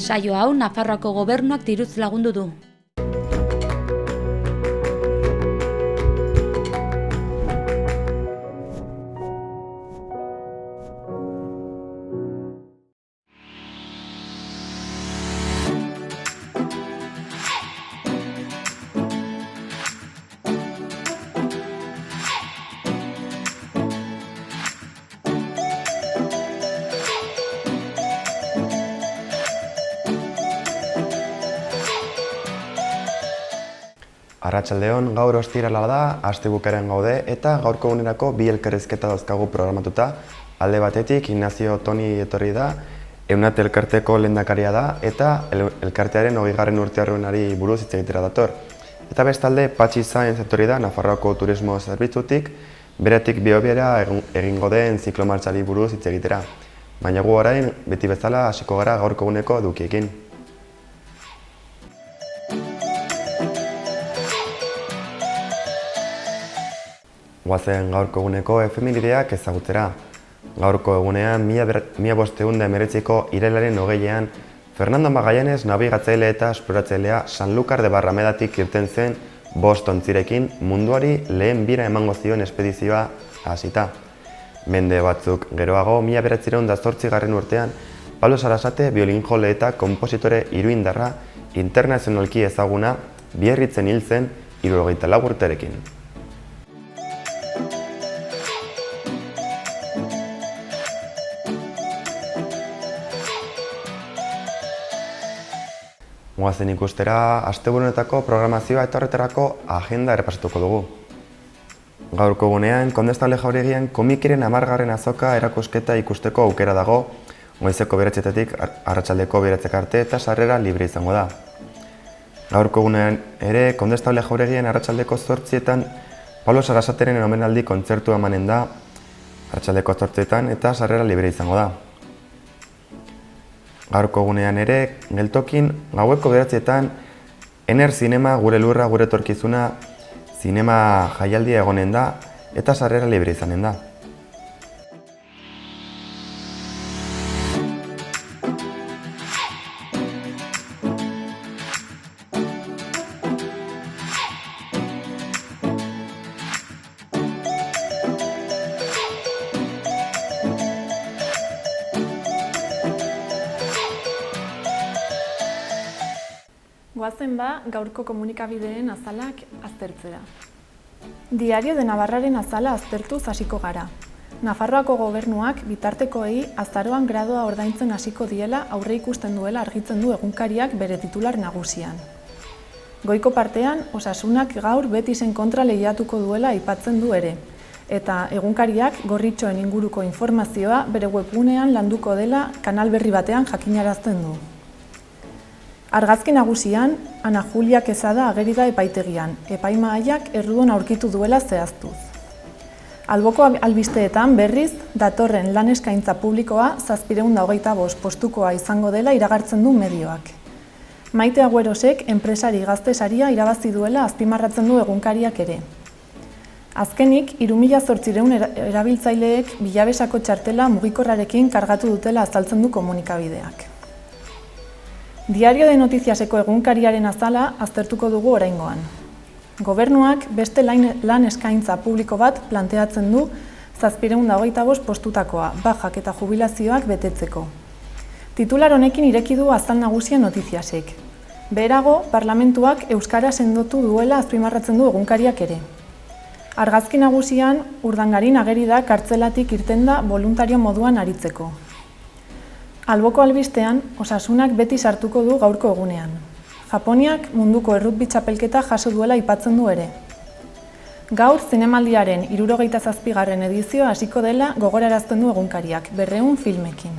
Saio hau Nafarroako Gobernuak diruz lagundu du. Arratsaldeon, gaur ostirala da, astebukaeran gaude eta gaurko egunerako bi elkarrizketa dauzkagu programatuta. Alde batetik, Ignacio Toni etorri da, Eunat elkarteko lehendakaria da eta elkartearen 20. urteurrenari buruz hitz egitera dator. Eta bestalde, Patxi Sainz etorri da, Nafarroako Turismo Zerbitzutik, beretik Bihobiera egingo den ziklomartxari buruz hitz egitera. Baina gu orain, beti bezala hasiko gara gaurko eguneko edukiekin. Goazen gaurko eguneko efemerideak ezagutzera. Gaurko egunean, 1519ko irailaren 20ean, Fernando Magallanes nabigatzaile eta esploratzailea Sanlúcar de Barramedatik irten zen 5 ontzirekin munduari lehen bira emango zion espedizioa hasita. Mende batzuk geroago, 1908 urtean, Pablo Sarasate biolinjole eta konpositore iruindarra internazionalki ezaguna Biarritzen hil zen 74 urterekin. Goazen ikustera, asteburuetako programazioa eta horretarako agenda errepasatuko dugu. Gaurko egunean, Kondestable Jauregian komikiren 10. azoka erakusketa ikusteko aukera dago, goizeko 9:00 arratsaldeko 9:00 arte eta sarrera libre izango da. Gaurko egunean ere, Kondestable Jauregian arratsaldeko 8:00 Pablo Sarasateren omenaldi kontzertua emanen da, arratsaldeko 8:00 eta sarrera libre izango da. Gaurko egunean ere, geltokin gaueko 9:00 Ener Zinema gure lurra gure etorkizuna zinema jaialdia egonen da eta sarrera libre izanen da. Goazen ba, gaurko komunikabideen azalak aztertzera. Diario de Navarraren azala aztertuz hasiko gara. Nafarroako gobernuak bitartekoei azaroan gradoa ordaintzen hasiko diela aurre ikusten duela argitzen du egunkariak bere titular nagusian. Goiko partean, Osasunak gaur Betisen kontra lehiatuko duela aipatzen du ere, eta egunkariak gorritxoen inguruko informazioa bere webgunean landuko dela kanal berri batean jakinarazten du. Argazki nagusian, Ana Julia Quesada ageri da epaitegian, epaimahaiak errudun aurkitu duela zehaztuz. Alboko albisteetan berriz, datorren lan eskaintza publikoa 725 postukoa izango dela iragartzen du medioak. Maite Agüerosek enpresari gazte saria irabazi duela azpimarratzen du egunkariak ere. Azkenik, 3800 erabiltzaileek bilabesako txartela mugikorrarekin kargatu dutela azaltzen du komunikabideak. Diario de Notiziaseko egunkariaren azala aztertuko dugu oraingoan. Gobernuak beste lan eskaintza publiko bat planteatzen du 725 postutakoa, bajak eta jubilazioak betetzeko. Titular honekin ireki du azal nagusia Notiziasek. Beherago, parlamentuak euskara sendotu duela azpimarratzen du egunkariak ere. Argazki nagusian, Urdangarin ageri da kartzelatik irten da boluntario moduan aritzeko. Alboko albistean, Osasunak beti sartuko du gaurko egunean. Japoniak munduko errutbi txapelketa jaso duela aipatzen du ere. Gaur zinemaldiaren 77. edizioa hasiko dela gogorarazten du egunkariak, 200 filmekin.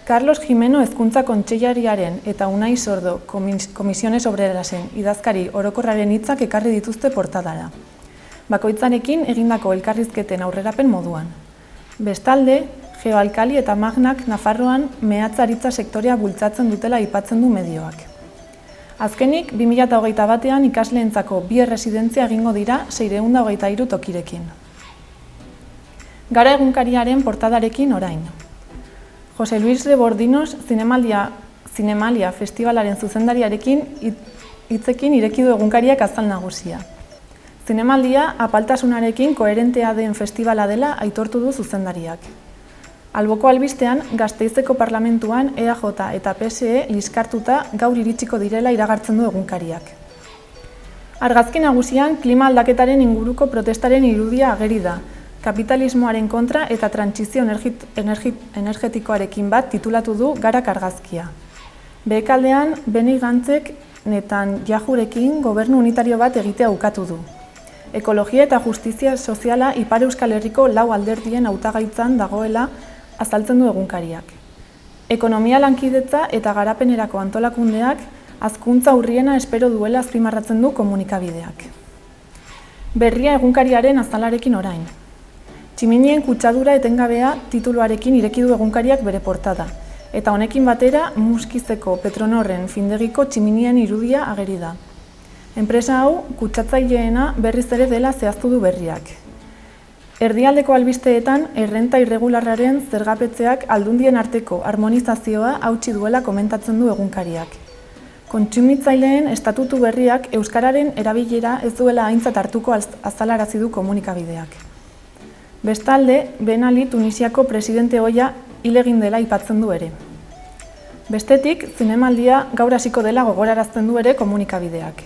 Carlos Jimeno Hezkuntza Kontseilariaren eta Unai Sordo Komisiones Obrerasen idazkari orokorraren hitzak ekarri dituzte portadara. Bakoitzarekin egindako elkarrizketen aurrerapen moduan. Bestalde, Geoalkali eta Magnak Nafarroan mehatzaritza sektorea bultzatzen dutela aipatzen du medioak. Azkenik, 2021ean ikasleentzako 2 erresidentzia egingo dira 623 tokirekin. Gara egunkariaren portadarekin orain. Jose Luis Rebordinos Zinemalia festivalaren zuzendariarekin hitzekin ireki du egunkariak azal nagusia. Zinemaldia apaltasunarekin koherentea den festivala dela aitortu du zuzendariak. Alboko albistean, Gasteizeko parlamentuan EAJ eta PSE liskartuta gaur iritsiko direla iragartzen du egunkariak. Argazki nagusian klima aldaketaren inguruko protestaren irudia ageri da, kapitalismoaren kontra eta trantsizio energetikoarekin bat titulatu du Garak argazkia. Behekaldean, Beni Gantzek Netanyahurekin gobernu unitario bat egitea ukatu du. Ekologia eta justizia soziala Ipar Euskal Herriko 4 alderdien hautagaitzan dagoela azaltzen du egunkariak. Ekonomia lankidetza eta garapenerako antolakundeak hazkuntza urriena espero duela azpimarratzen du komunikabideak. Berria egunkariaren azalarekin orain. Tximinien kutsadura etengabea tituluarekin ireki du egunkariak bere portada, eta honekin batera Muskizeko Petronorren findegiko tximinien irudia ageri da. Enpresa hau kutsatzaileena berriz ere dela zehaztu du berriak. Erdialdeko albisteetan errenta irregularraren zergapetzeak aldundien arteko harmonizazioa hautsi duela komentatzen du egunkariak. Kontsumitzaileen estatutu berriak euskararen erabilera ez duela aintzat hartuko azalarazi du komunikabideak. Bestalde, Ben Ali Tunisiako presidente ohia hil egin dela aipatzen du ere. Bestetik, zinemaldia gaur hasiko dela gogorarazten du ere komunikabideak.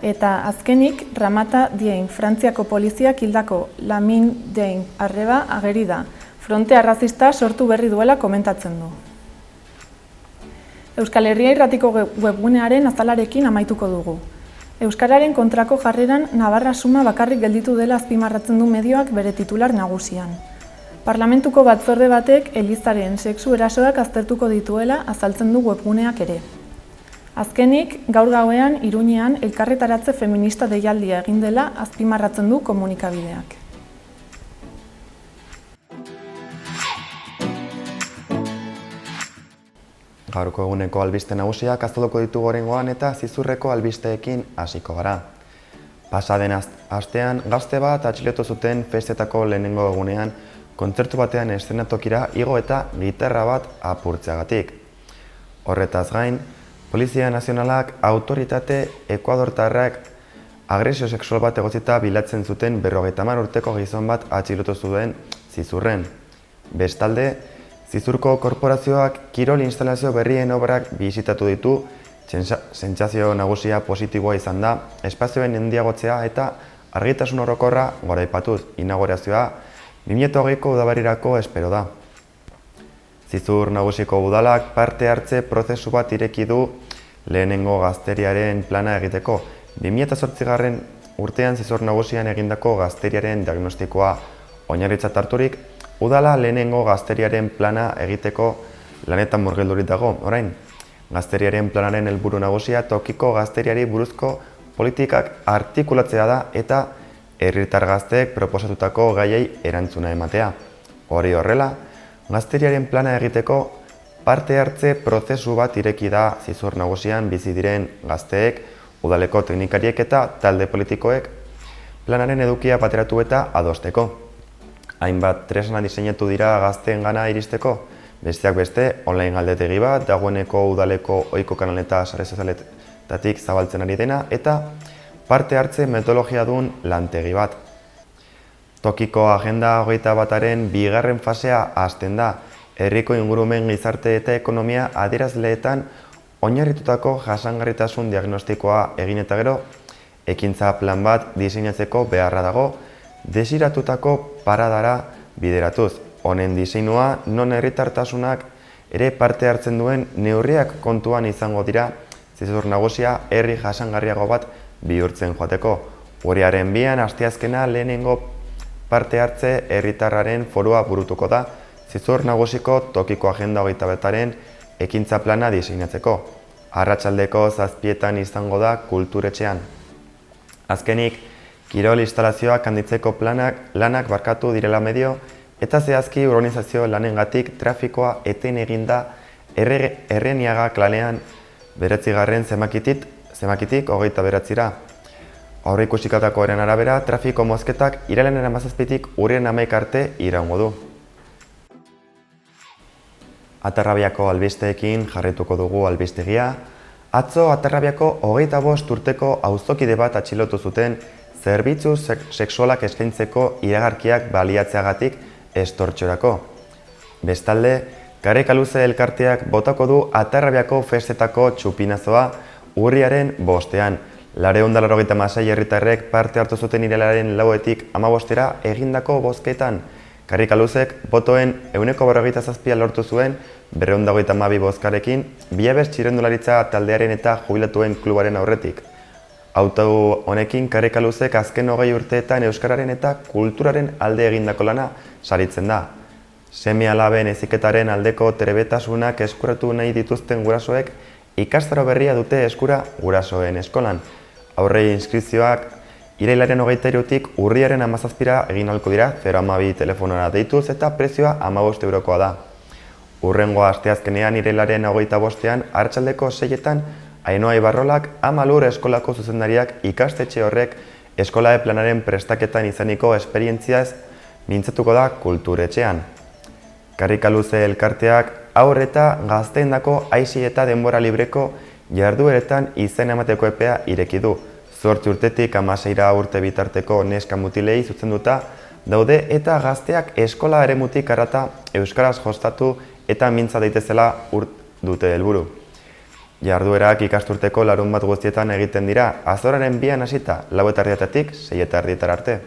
Eta azkenik, Ramata Dien, Frantziako poliziak hildako Lamine Dien arreba ageri da, fronte arrazista sortu berri duela komentatzen du. Euskal Herria Irratiko webgunearen azalarekin amaituko dugu. Euskararen kontrako jarreran Navarra suma bakarrik gelditu dela azpimarratzen du medioak bere titular nagusian. Parlamentuko batzorde batek Elizaren sexu erasoak aztertuko dituela azaltzen du webguneak ere. Azkenik, gaur gauean Iruñean elkarretaratze feminista deialdia egin dela azpimarratzen du komunikabideak. Gaurko eguneko albiste nagusiak azalduko ditugu oraingoan eta zizurreko albisteekin hasiko gara. Pasaden astean gazte bat atxilotu zuten festetako lehenengo egunean kontzertu batean eszenatokira igo eta gitarra bat apurtzeagatik. Horretaz gain, Polizia Nazionalak autoritate ekuadortarrak agresio sexual bat egotzita bilatzen zuten 50 urteko gizon bat atxilotu zuen zizurren. Bestalde, Zizurko korporazioak kirol instalazio berrien obrak bisitatu ditu, sentsazio nagusia positiboa izan da, espazioen handiagotzea eta argitasun orokorra goraipatuz inaugurazioa 2020ko udaberrirako espero da. Zizur nagusiko udalak parte hartze prozesu bat ireki du lehenengo gazteriaren plana egiteko. 2008 urtean Zizur nagusian egindako gazteriaren diagnostikoa oinarritzat harturik, udala lehenengo gazteriaren plana egiteko lanetan murgildurik dago. Orain, gazteriaren planaren helburu nagusia tokiko gazteriari buruzko politikak artikulatzea da eta herritar gazteek proposatutako gaiei erantzuna ematea. Hori horrela, gazteriaren plana egiteko parte hartze prozesu bat ireki da Zizur nagusian bizi diren gazteek, udaleko teknikariek eta talde politikoek planaren edukia bateratu eta adosteko. Hainbat tresna diseinatu dira gazteen gana iristeko, besteak beste online galdetegi bat, dagoeneko udaleko ohiko kanal eta sare sozialetatik zabaltzen ari dena eta parte hartze metodologia duen lantegi bat. Tokiko agenda 21aren bigarren fasea hasten da, herriko ingurumen gizarte eta ekonomia adierazleetan oinarritutako jasangarritasun diagnostikoa egin eta gero, ekintza plan bat diseinatzeko beharra dago, desiratutako paradara bideratuz. Honen diseinua non herritartasunak ere parte hartzen duen neurriak kontuan izango dira Zizur nagusia herri jasangarriago bat bihurtzen joateko. Urriaren 2 asteazkena lehenengo parte hartze herritarraren forua burutuko da Zizur nagusiko tokiko agenda 21aren ekintza plana diseinatzeko. Arratsaldeko 7etan izango da kulturetxean. Azkenik, kirol instalazioak handitzeko lanak barkatu direla medio eta zehazki urbanizazio lanengatik trafikoa eten eginda Erreniaga klanean 9. zemakitik 29ra. Aurreikusitakoaren arabera, trafiko mozketak irailean 17tik urriaren 11 arte iraungo du. Atarrabiako albisteekin jarraituko dugu albistegia. Atzo Atarrabiako 25 urteko auzokide bat atxilotu zuten zerbitzu sexualak eskaintzeko iragarkiak baliatzeagatik estortxorako. Bestalde, Karrikaluze elkarteak botako du Atarrabiako festetako txupinazoa urriaren 5ean. 286 herritarrek parte hartu zuten irailaren 4etik 15era egindako bozketan. Karrikaluzek botoen 47% lortu zuen 222 bozkarekin Biabes txirrendularitza taldearen eta jubilatuen klubaren aurretik. Auto honekin Karrikaluzek azken 20 urteetan euskararen eta kulturaren alde egindako lana saritzen da. Seme-alaben heziketaren aldeko trebetasunak eskuratu nahi dituzten gurasoek ikastaro berria dute eskura gurasoen eskolan. Aurrei inskripzioak irailaren 23tik urriaren 17ra egin ahalko dira 012 telefonora deituz eta prezioa 15 eurokoa da. Hurrengo asteazkenean irailaren 25ean arratsaldeko 6etan Ainhoa Ibarrolak Amalur eskolako zuzendariak ikastetxe horrek eskolae planaren prestaketan izaniko esperientziaz mintzatuko da kulturetxean. Karrikaluze elkarteak haur eta gazteendako aisi eta denbora libreko jardueretan izen emateko epea ireki du. 8 urtetik 16 urte bitarteko neska mutilei zuzenduta daude eta gazteak eskola eremutik harata euskaraz jostatu eta mintza daitezela dute helburu. Jarduerak ikasturteko larunbat guztietan egiten dira, azoraren 2an hasita 4:00 6:30 arte.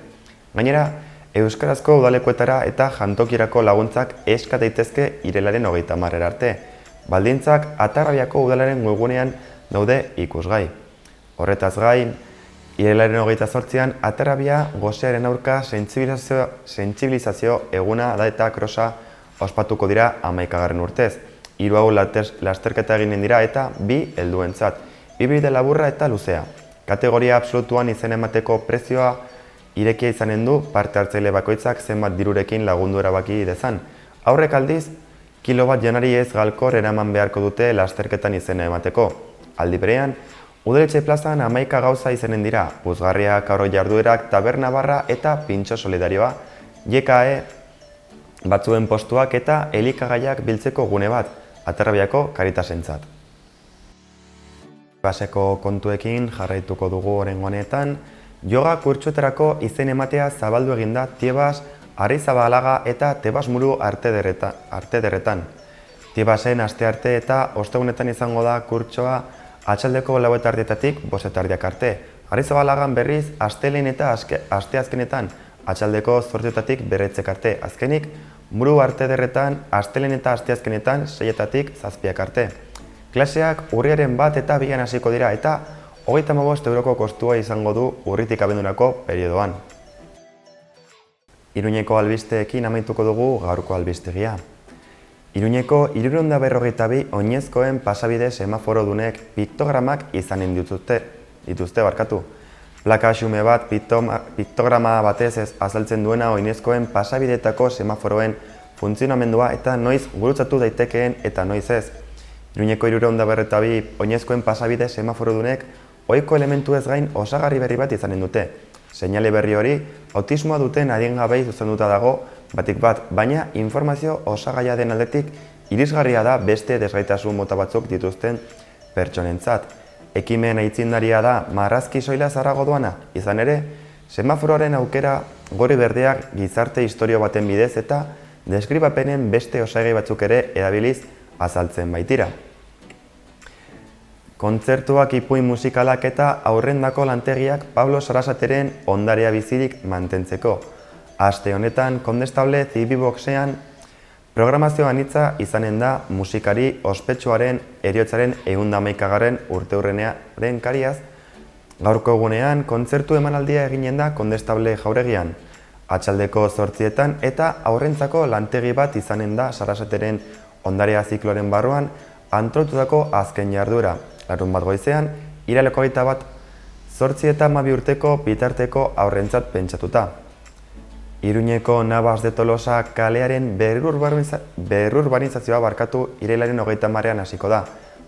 Gainera, euskarazko udalekuetara eta jantokirako laguntzak eska daitezke irailaren 30 arte. Baldintzak Atarrabiako udalaren webgunean daude ikusgai. Horretaz gain, irailaren 28ean Atarrabia gosearen aurka sentsibilizazio eguna da eta krosa ospatuko dira 11. urtez. 3 hau lasterketa eginen dira eta 2 helduentzat. 2 bide laburra eta luzea. Kategoria absolutuan izen emateko prezioa irekia izanen du parte hartzaile bakoitzak zenbat dirurekin lagundu erabaki dezan. Aurrek aldiz, kilo bat janari ez galkor eraman beharko dute lasterketan izena emateko. Aldi berean, Udaletxe plazan 11 gauza izenen dira, puzgarriak, aro jarduerak, taberna barra eta pintxo solidarioa, JKE batzuen postuak eta elikagaiak biltzeko gune bat, Atarrabiako Karitasentzat. Baseko kontuekin jarraituko dugu oraingo honetan, yoga kurtsuetarako izen ematea zabaldu eginda Tiebas, Arrizabalaga eta Tebasmuru artederretan. Tiebasen astearte eta ostegunetan izango da kurtsoa atxaldeko 4:00 5:00 arte. Arrizabalagan berriz astelehen eta asteazkenetan atxaldeko 8:00 9:00 arte. Azkenik, Muru artederretan astelehen eta asteazkenetan 6:00 7:00 arte. Klaseak urriaren 1 eta 2an hasiko dira eta 35 euroko kostua izango du urritik abendurako periodoan. Iruñeko albisteekin amaituko dugu gaurko albistegia. Iruñeko 352 oinezkoen pasabide semaforo dunek piktogramak izanen dituzte barkatu. Plaka xume bat piktograma batez azaltzen duena oinezkoen pasabidetako semaforoen funtzionamendua eta noiz gurutzatu daitekeen eta noiz ez. Iruñeko 352 oinezkoen pasabide semaforo dunek ohiko elementu ez gain osagarri berri bat izanen dute. Seinale berri hori autismoa duten adingabei zuzenduta dago batik bat, baina informazio osagaia den aldetik irisgarria da beste desgaitasun mota batzuk dituzten pertsonentzat. Ekimen aitzindaria da marrazki soila zarago doana, izan ere, semaforoaren aukera gori berdeak gizarte historio baten bidez eta deskribapenen beste osagai batzuk ere erabiliz azaltzen baitira. Kontzertuak, ipuin musikalak eta aurrendako lantegiak Pablo Sarasateren ondarea bizirik mantentzeko. Aste honetan, Kondestable Zibiboxean programazio anitza izanen da musikari ospetsuaren heriotzaren 111. urteurrenaren kariaz. Gaurko egunean, kontzertu emanaldia eginen da Kondestable jauregian. Atxaldeko 8:00 eta aurrentzako lantegi bat izanen da Sarasateren ondarea zikloren barruan antolatutako azken jarduera. Larunbat goizean, iraileko 21 8 eta 12 urteko bitarteko aurrentzat pentsatuta. Iruñeko Navas de Tolosa kalearen berrurbanizazioa barkatu irailaren 30ean hasiko da.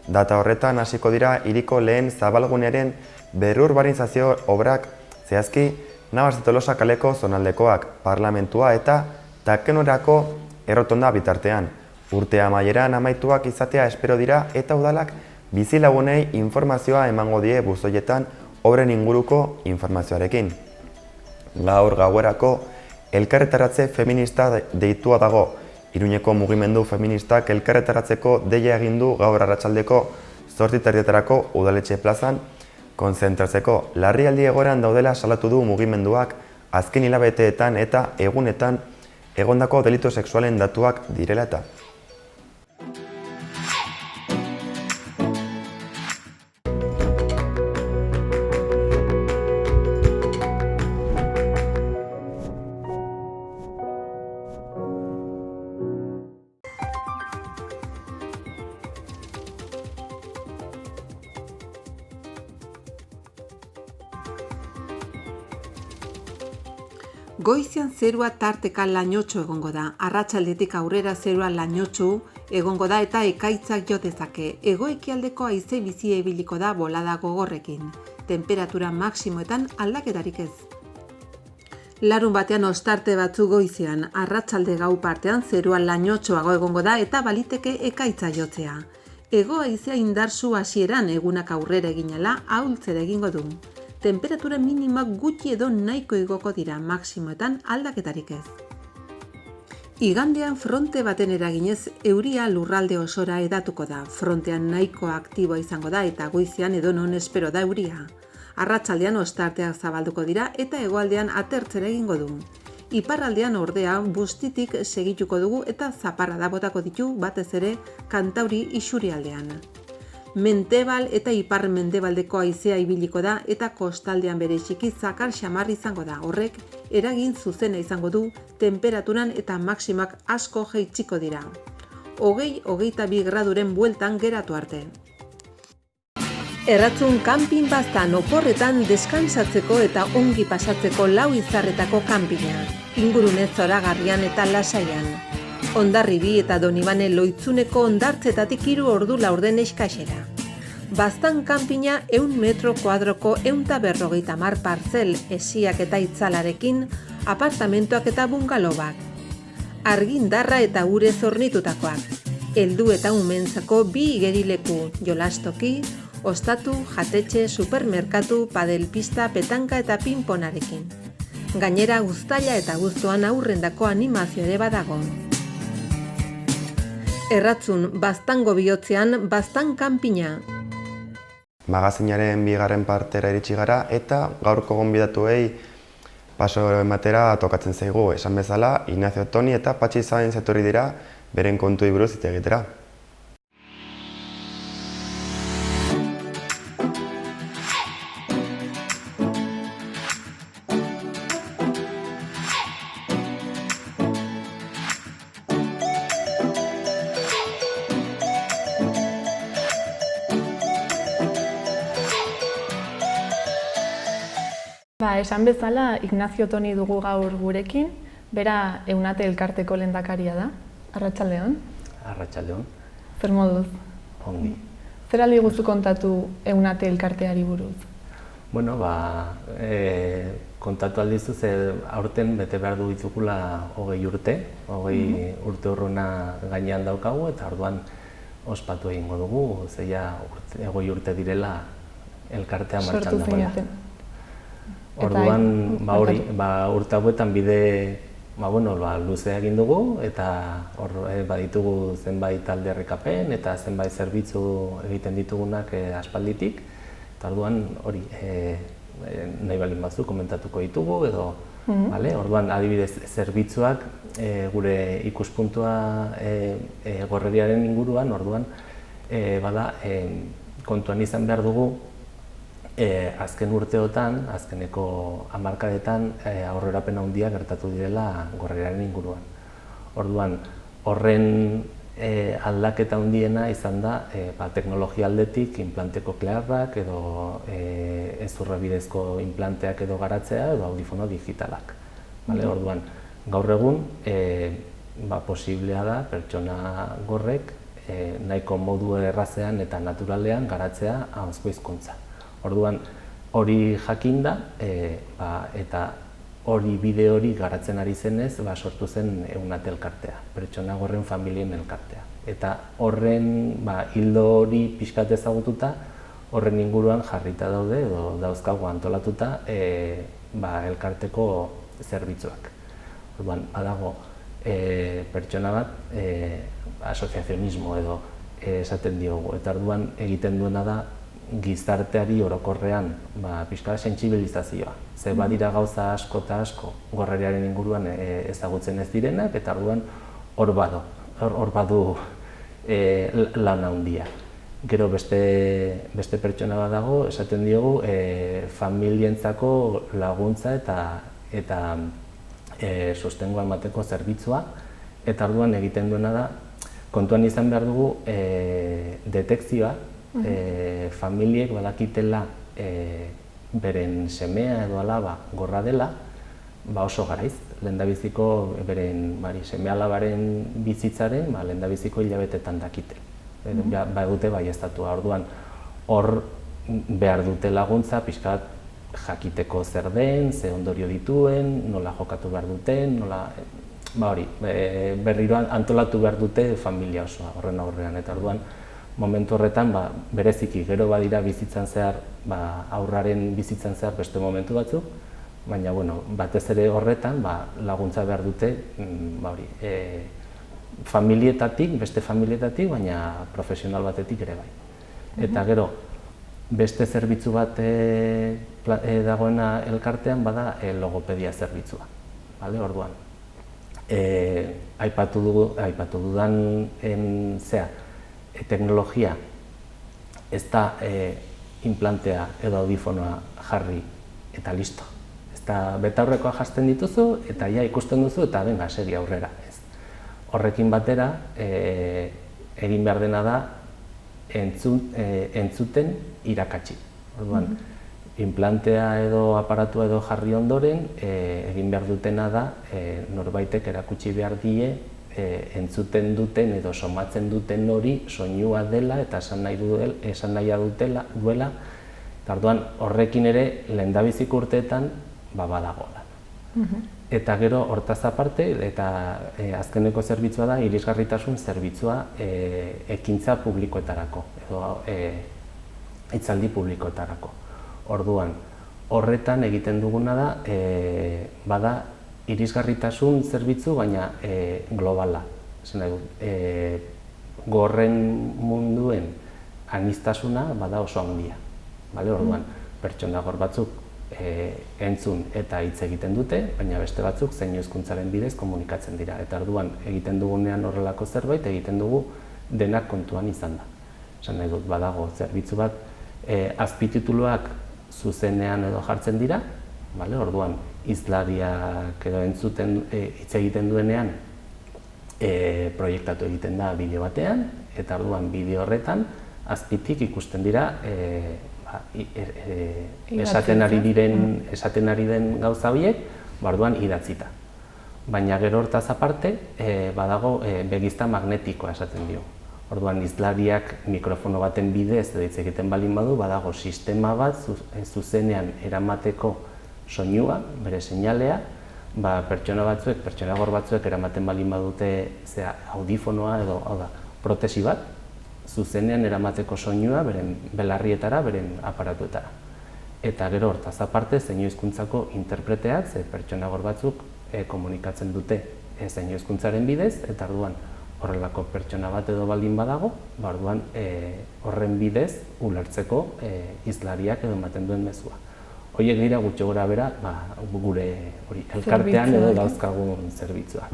Data horretan hasiko dira hiriko lehen zabalgunearen berrurbanizazio obrak, zehazki Navas de Tolosa kaleko zonaldekoak, parlamentua eta Takenorako errotonda bitartean. Urtea amaieran amaituak izatea espero dira eta udalak bizilagunei informazioa emango die buzoietan obren inguruko informazioarekin. Gaur gauerako elkarretaratze feminista deitua dago. Iruñeko mugimendu feministak elkarretaratzeko deia egin du gaur arratsaldeko 8:30 udaletxe plazan konzentratzeko. Larrialdi egoeran daudela salatu du mugimenduak azken hilabeteetan eta egunetan egondako delitu sexualen datuak direla eta. Goizean zerua tarteka lainotxo egongo da, arratsaldetik aurrera zerua lainotxo egongo da eta ekaitzak jo dezake. Hego-ekialdeko haize bizia ibiliko da bolada gogorrekin, temperatura maximoetan aldaketarik ez. Larun batean ostarte batzu goizean, arratsalde gau partean zerua lainotxoago egongo da eta baliteke ekaitza jotzea. Hego haizea indartsu hasieran egunak aurrera eginela ahultzera egingo du. Temperatura minimak gutxi edo nahiko igoko dira, maximoetan aldaketarik ez. Igandean fronte baten eraginez euria lurralde osora edatuko da. Frontean nahiko aktiboa izango da eta goizean edonon espero da euria. Arratsaldean ostarteak zabalduko dira eta hegoaldean atertzera egingo du. Iparraldean ordea bustitik segituko dugu eta zaparrada botako ditu batez ere Kantauri isurialdean. Mendebal eta ipar-mendebaldeko haizea ibiliko da eta kostaldean bereziki zakar xamar izango da. Horrek eragin zuzena izango du temperaturan eta maximak asko jaitsiko dira. 20-22 graduren bueltan geratu arte. Erratzun kanpin baztan oporretan deskansatzeko eta ongi pasatzeko lau izarretako kanpina. Ingurune zoragarrian eta lasaian. Hondarribi eta Donibane Loitzuneko hondartzetatik 3 ordu laurden eskaxera. Baztan kanpina 100 metro kuadroko 150 partzel esiak eta itzalarekin, apartamentoak eta bungalobak. Argindarra eta urez hornitutakoak. Heldu eta umentzako 2 igerileku, jolastoki, ostatu, jatetxe, supermerkatu, padelpista, petanka eta pinponarekin. Gainera uztaila eta abuztuan aurrendako animazio ere badago. Erratzun, baztango bihotzean, baztan kanpina. Magazinaren bigarren partera iritsi gara eta gaurko gonbidatuei paso ematera tokatzen zaigu. Esan bezala, Ignacio Toni eta Patxi Zain etorri dira beren kontuei buruz hitz egitera. Esan bezala, Ignacio Toni dugu gaur gurekin, bera Eunate elkarteko lehendakaria da. Arratsaldeon. Arratsaldeon. Zer moduz? Ongi. Zer aldi guzu kontatu Eunate elkarteari buruz? Bueno, kontatu aldizu ze aurten bete behar du ditugula 20 urte. 20 urte urruna gainean daukagu eta orduan ospatu egingo dugu, zeia 20 urte direla elkartea martxan dagoela. Orduan, urte hauetan bide luzea egin dugu eta baditugu zenbait alderrikapen eta zenbait zerbitzu egiten ditugunak aspalditik. Eta orduan hori nahi balin bazu komentatuko ditugu edo, orduan adibidez zerbitzuak gure ikuspuntua gorreriaren inguruan, orduan bada kontuan izan behar dugu azken urteotan, azkeneko hamarkadetan aurrerapen handia gertatu direla gorreriaren inguruan. Orduan, horren aldaketa handiena izan da teknologia aldetik inplante koklearrak edo hezurra bidezko implanteak edo garatzea edo audifono digitalak. Orduan, gaur egun posiblea da pertsona gorrek nahiko modu errazean eta naturalean garatzea ahozko hizkuntza. Orduan, hori jakinda eta hori bide hori garatzen ari zenez, sortu zen Eunate elkartea, pertsona gorren familien elkartea. Eta horren hildo hori pixkat ezagututa, horren inguruan jarrita daude, edo dauzkago antolatuta elkarteko zerbitzuak. Orduan, badago pertsona bat, asoziazionismo edo esaten diogu, eta orduan egiten duena da gizarteari orokorrean pixka sentsibilizazioa. Ze badira gauza asko eta asko gorreriaren inguruan ezagutzen ez direnak, eta orduan hor badu lan handia. Gero beste pertsona bat dago, esaten diogu, familientzako laguntza eta sostengua emateko zerbitzua, eta orduan egiten duena da, kontuan izan behar dugu detekzioa, familiek badakitela beren semea edo alaba gorra dela, oso garaiz, lehendabiziko beren seme alabaren bizitzaren lehendabiziko hilabetetan dakite. Badute baieztatua, orduan hor behar dute laguntza pixkat jakiteko zer den, ze ondorio dituen, nola jokatu behar duten, berriro antolatu behar dute familia osoa horren aurrean, eta orduan momentu horretan bereziki gero badira bizitzan zehar, aurraren bizitzan zehar beste momentu batzuk, baina batez ere horretan laguntza behar dute familietatik, beste familietatik, baina profesional batetik ere bai. Eta gero, beste zerbitzu bat dagoena elkartean bada logopedia zerbitzua. Orduan, aipatu dudan teknologia ez da implantea edo audifonoa jarri eta listo. Ez da betaurrekoa jasten dituzu eta ikusten duzu eta benga segi aurrera. Horrekin batera, egin behar dena da entzuten irakatsi. Orduan, implantea edo aparatua edo jarri ondoren, egin behar dutena da norbaitek erakutsi behar die entzuten duten edo somatzen duten hori soinua dela eta esan nahia duela. Orduan, horrekin ere lehendabiziko urteetan badagoela. Eta gero, hortaz aparte, eta azkeneko zerbitzua da, irisgarritasun zerbitzua ekintza publikoetarako, edo hitzaldi publikoetarako. Orduan, horretan egiten duguna da, bada irisgarritasun zerbitzu, baina globala. Gorren munduen aniztasuna bada oso handia. Orduan, pertsona gor batzuk entzun eta hitz egiten dute, baina beste batzuk zeinu hizkuntzaren bidez komunikatzen dira. Eta orduan egiten dugunean horrelako zerbait egiten dugu denak kontuan izan da. Esan nahi dut, badago zerbitzu bat, azpitituluak zuzenean edo jartzen dira, orduan hizlariak edo entzuten hitz egiten duenean proiektatu egiten da bideo batean, eta orduan bideo horretan azpitik ikusten dira esaten ari den gauza horiek, orduan idatzita. Baina gero hortaz aparte, badago begizta magnetikoa esaten dio. Orduan hizlariak mikrofono baten bidez edo hitz egiten baldin badu, badago sistema bat zuzenean eramateko soinua, bere seinalea, pertsona gor batzuek eramaten baldin badute audifonoa edo protesi bat, zuzenean eramateko soinua beren belarrietara, beren aparatuetara. Eta gero hortaz aparte, zeinu hizkuntzako interpreteak, pertsona gor batzuk komunikatzen dute zeinu hizkuntzaren bidez, eta orduan horrelako pertsona bat edo baldin badago, orduan horren bidez ulertzeko hizlariak edo ematen duen mezua. Horiek dira gutxi gora bera gure elkartean edo dauzkagun zerbitzuak.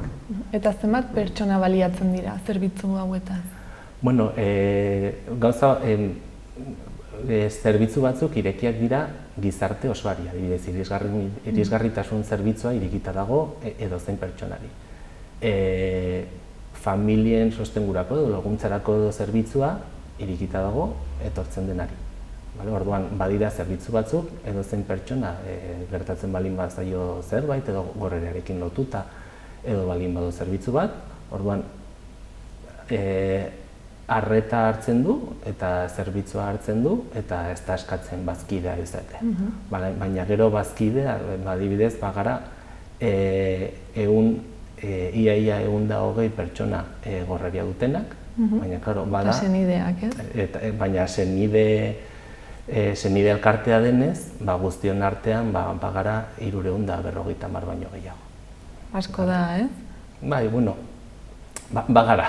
Eta zenbat pertsona baliatzen dira zerbitzu hauetan? Bueno, zerbitzu batzuk irekiak dira gizarte osoari, adibidez, irisgarritasun zerbitzua irekita dago edozein pertsonari. Familien sostengurako edo laguntzarako edo zerbitzua irekita dago etortzen denari. Orduan, badira zerbitzu batzuk edozein pertsona gertatzen baldin bazaio zerbait edo gorrerarekin lotuta edo baldin badu zerbitzu bat, orduan arreta hartzen du eta zerbitzua hartzen du eta ez da eskatzen bazkidea izatea. Baina gero bazkidea, adibidez, bagara ia 120 pertsona gorreria dutenak, baina, klaro, bada... Eta senideak, ez? Baina senide elkartea denez, guztion artean bagara 350 baino gehiago. Asko da, ez? Bai, bueno, bagara,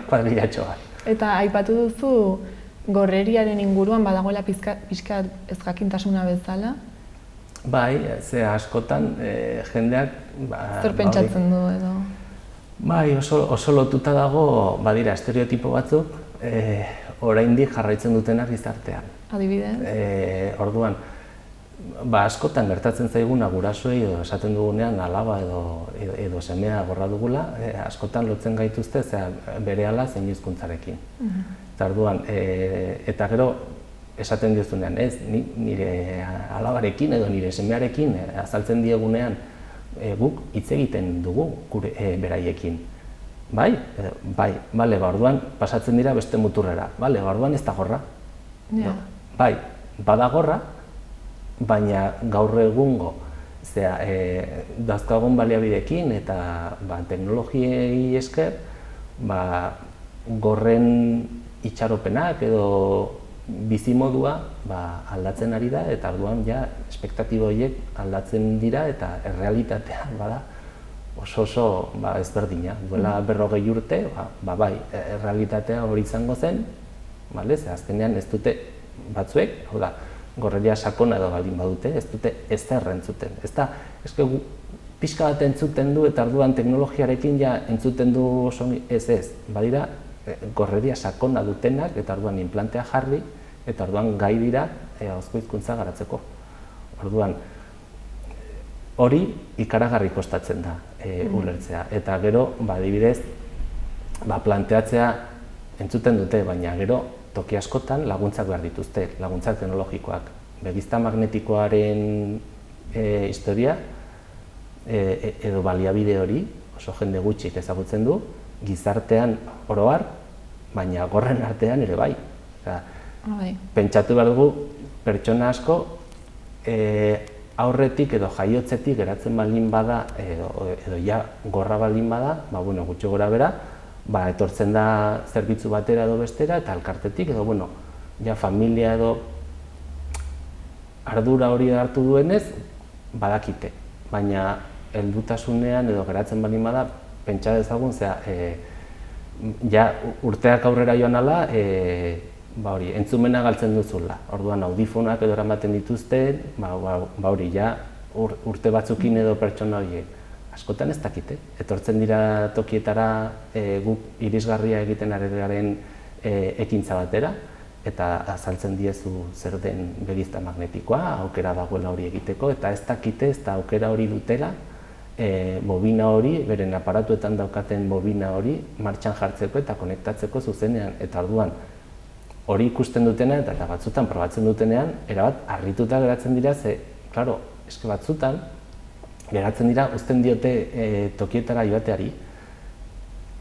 kuadrillatxo bat. Eta aipatu duzu gorreriaren inguruan badagoela pixka ezjakintasuna bezala? Bai, ze askotan jendeak... Zer pentsatzen du edo? Bai, oso lotuta dago, badira, estereotipo batzuk, oraindik jarraitzen dutenak gizartean. Adibidez? Orduan, askotan gertatzen zaiguna gurasoei edo esaten dugunean alaba edo semea gorra dugula, askotan lotzen gaituzte berehala zein hizkuntzarekin. Eta orduan, eta gero esaten diozunean, ez, nire alabarekin edo nire semearekin azaltzen diegunean guk hitz egiten dugu beraiekin. Bai? Bai, bale, orduan pasatzen dira beste muturrera. Bale, orduan ez da gorra. Bai, bada gorra, baina gaur egungo dauzkagun baliabideekin eta teknologiei esker gorren itxaropenak edo bizimodua aldatzen ari da eta orduan espektatiba horiek aldatzen dira eta errealitatea bada oso ezberdina. Duela 40 urte, bai, errealitatea hori izango zen, ze azkenean ez dute batzuek, hau da, gorreria sakona edo baldin badute, ez dute ezer entzuten. Ez da, pixka bat entzuten du eta orduan teknologiarekin entzuten du oso ez. Badira, gorreria sakona dutenak eta orduan implantea jarri eta orduan gai dira ahozko hizkuntza garatzeko. Orduan, hori ikaragarri kostatzen da ulertzea. Eta gero, adibidez, planteatzea entzuten dute, baina gero toki askotan laguntzak behar dituzte, laguntzak teknologikoak. Begizta magnetikoaren historia edo baliabide hori, oso jende gutxik ezagutzen du, gizartean oro har, baina gorren artean ere bai. Pentsatu behar dugu pertsona asko aurretik edo jaiotzetik geratzen baldin bada edo gorra baldin bada, gutxi gora bera, etortzen da zerbitzu batera edo bestera eta elkartetik edo familia edo ardura hori hartu duenez badakite, baina heldutasunean edo geratzen baldin bada pentsa dezagun, urteak aurrera joan ala, entzumena galtzen duzula. Orduan audifonak edo eramaten dituzten, urte batzukin edo pertsona horiek askotan ez dakite. Etortzen dira tokietara guk irisgarria egiten ari garen ekintza batera, eta azaltzen diezu zer den begizta magnetikoa, aukera dagoela hori egiteko, eta ez dakite, ez da aukera hori dutela, bobina hori, beren aparatuetan daukaten bobina hori martxan jartzeko eta konektatzeko zuzenean. Eta orduan, hori ikusten dutena eta batzutan probatzen dutenean, erabat harrituta geratzen dira, klaro, eske batzutan geratzen dira uzten diote tokietara joateari.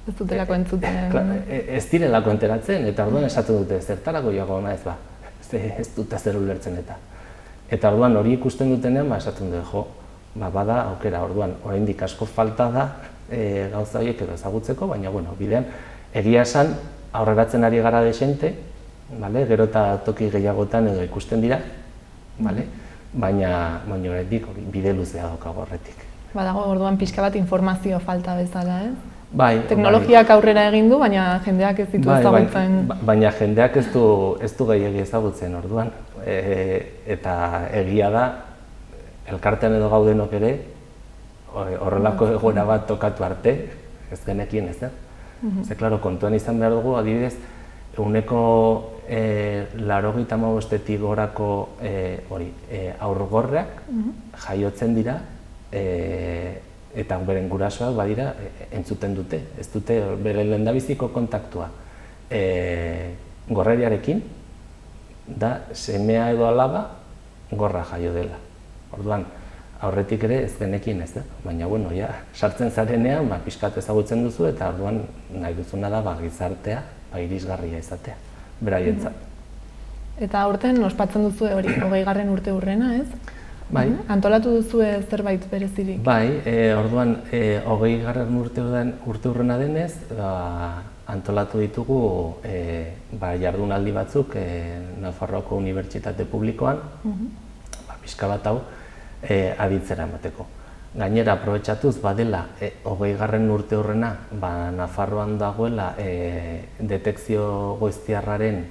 Ez dutelako entzuten. Ez direlako enteratzen, eta orduan esaten dute, zertarako joago ona ez ez dute zer ulertzen eta. Eta orduan hori ikusten dutenean, esaten dute, bada aukera, orduan, oraindik asko falta da gauza horiek edo ezagutzeko, baina, bidean, egia esan, aurreratzen ari gara desente, gero eta toki gehiagotan edo ikusten dira, baina oraindik bide luzea daukago horretik. Badago, orduan pixka bat informazio falta bezala, ez? Bai. Teknologiak aurrera egin du, baina jendeak ez ditu ezagutzen. Baina jendeak ez du gehiegi ezagutzen, orduan. Eta egia da, elkartean edo gaudenok ere, horrelako egoera bat tokatu arte, ez genekien ez da. Klaro, kontuan izan behar dugu, adibidez, ehuneko 95etik gorako haurgorreak jaiotzen dira, eta beren gurasoak badira entzuten dute, ez dute bere lehendabiziko kontaktua gorreriarekin, da semea edo alaba gorra jaio dela. Orduan, aurretik ere ez genekien ez da, baina sartzen zarenean pixkat ezagutzen duzu eta orduan nahi duzuna da gizartea irisgarria izatea, beraientzat. Eta aurten ospatzen duzu hori 20. urte hurrena, ez? Bai. Antolatu duzue zerbait berezirik? Bai, orduan 20. urteurrena denez, antolatu ditugu jardunaldi batzuk Nafarroako Unibertsitate Publikoan, pixka bat hau aditzera emateko. Gainera, aprobetxatuz badela 20. urteurrena Nafarroan dagoela detekzio goiztiarraren,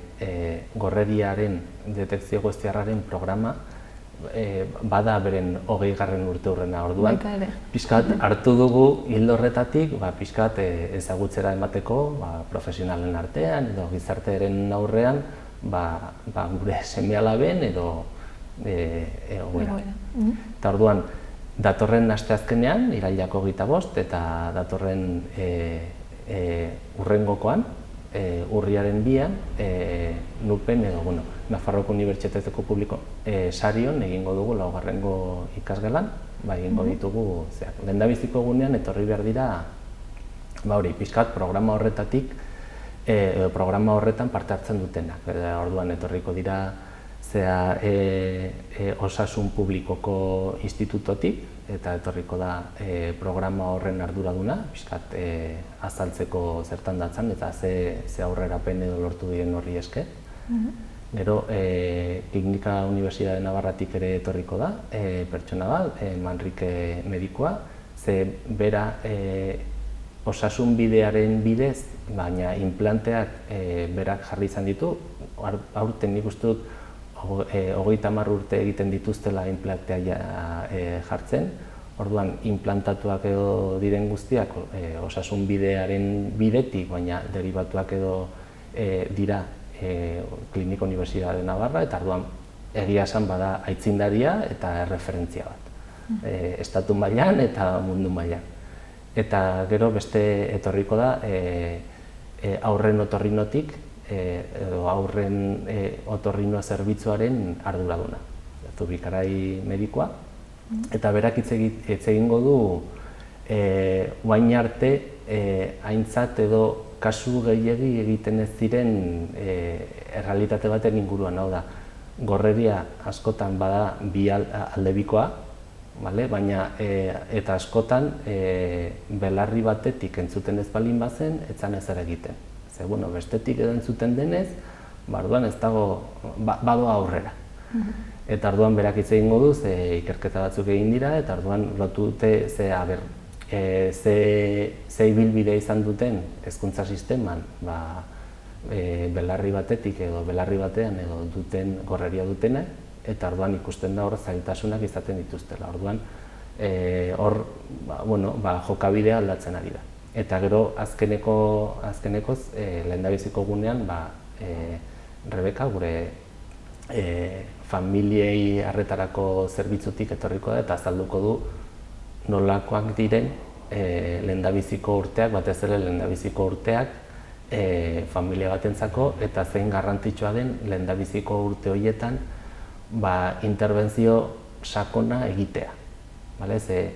gorreriaren detekzio goiztiarraren programa, bada beren 20. urteurrena. Orduan, pixkat hartu dugu hildo horretatik, pixkat ezagutzera emateko profesionalen artean edo gizartearen aurrean gure seme-alaben edo egoera. Eta orduan, datorren asteazkenean, irailak 25, eta datorren hurrengokoan, urriaren 2an, NUPEN edo, Nafarroako Unibertsitateko Publiko sarion egingo dugu 4. ikasgelan, egingo ditugu, lehendabiziko egunean etorri behar dira, pixkat programa horretatik, programa horretan parte hartzen dutenak. Orduan etorriko dira osasun publikoko institutotik, eta etorriko da programa horren arduraduna, pixkat azaltzeko zertan datzan, eta ze aurrerapen edo lortu diren horri esker. Gero, Klinika Unibertsitate Navarratik ere etorriko da, pertsona bat, Manrike medikua, ze bera osasun bidearen bidez, baina implanteak berak jarri izan ditu, aurten nik uste dut 30 urte egiten dituztela implantea jartzen, orduan implantatuak edo diren guztiak osasun bidearen bidetik, baina derivatuak edo dira Klinika Unibertsitate Navarra, eta orduan egia esan bada aitzindaria eta erreferentzia bat, estatu mailan eta mundu mailan. Eta gero beste etorriko da aurren otorrinotik, edo aurren otorrino zerbitzuaren arduraduna, Zubikarai medikoa, eta berak hitz egingo du orain arte aintzat edo kasu gehiegi egiten ez diren errealitate baten inguruan, hau da, gorreria askotan bada bi aldebikoa, baina eta askotan belarri batetik entzuten ez baldin bazen, etzan ezer egiten. Ze, bestetik edo entzuten denez, orduan ez dago, badoa aurrera. Eta orduan berak hitz egingo du, ze ikerketa batzuk egin dira, eta orduan lotu dute ze ibilbide izan duten hezkuntza sisteman, belarri batetik edo belarri batean edo duten gorreria dutena, eta orduan ikusten da hor zailtasunak izaten dituztela. Orduan, jokabidea aldatzen ari da. Eta gero azkenekoz, lehendabiziko gunean, Rebeka, gure familiei arretarako zerbitzutik etorriko da, eta azalduko du nolakoak diren lehendabiziko urteak, batez ere lehendabiziko urteak familia batentzako, eta zein garrantzitsua den lehendabiziko urte horietan interbentzio sakona egitea. Ze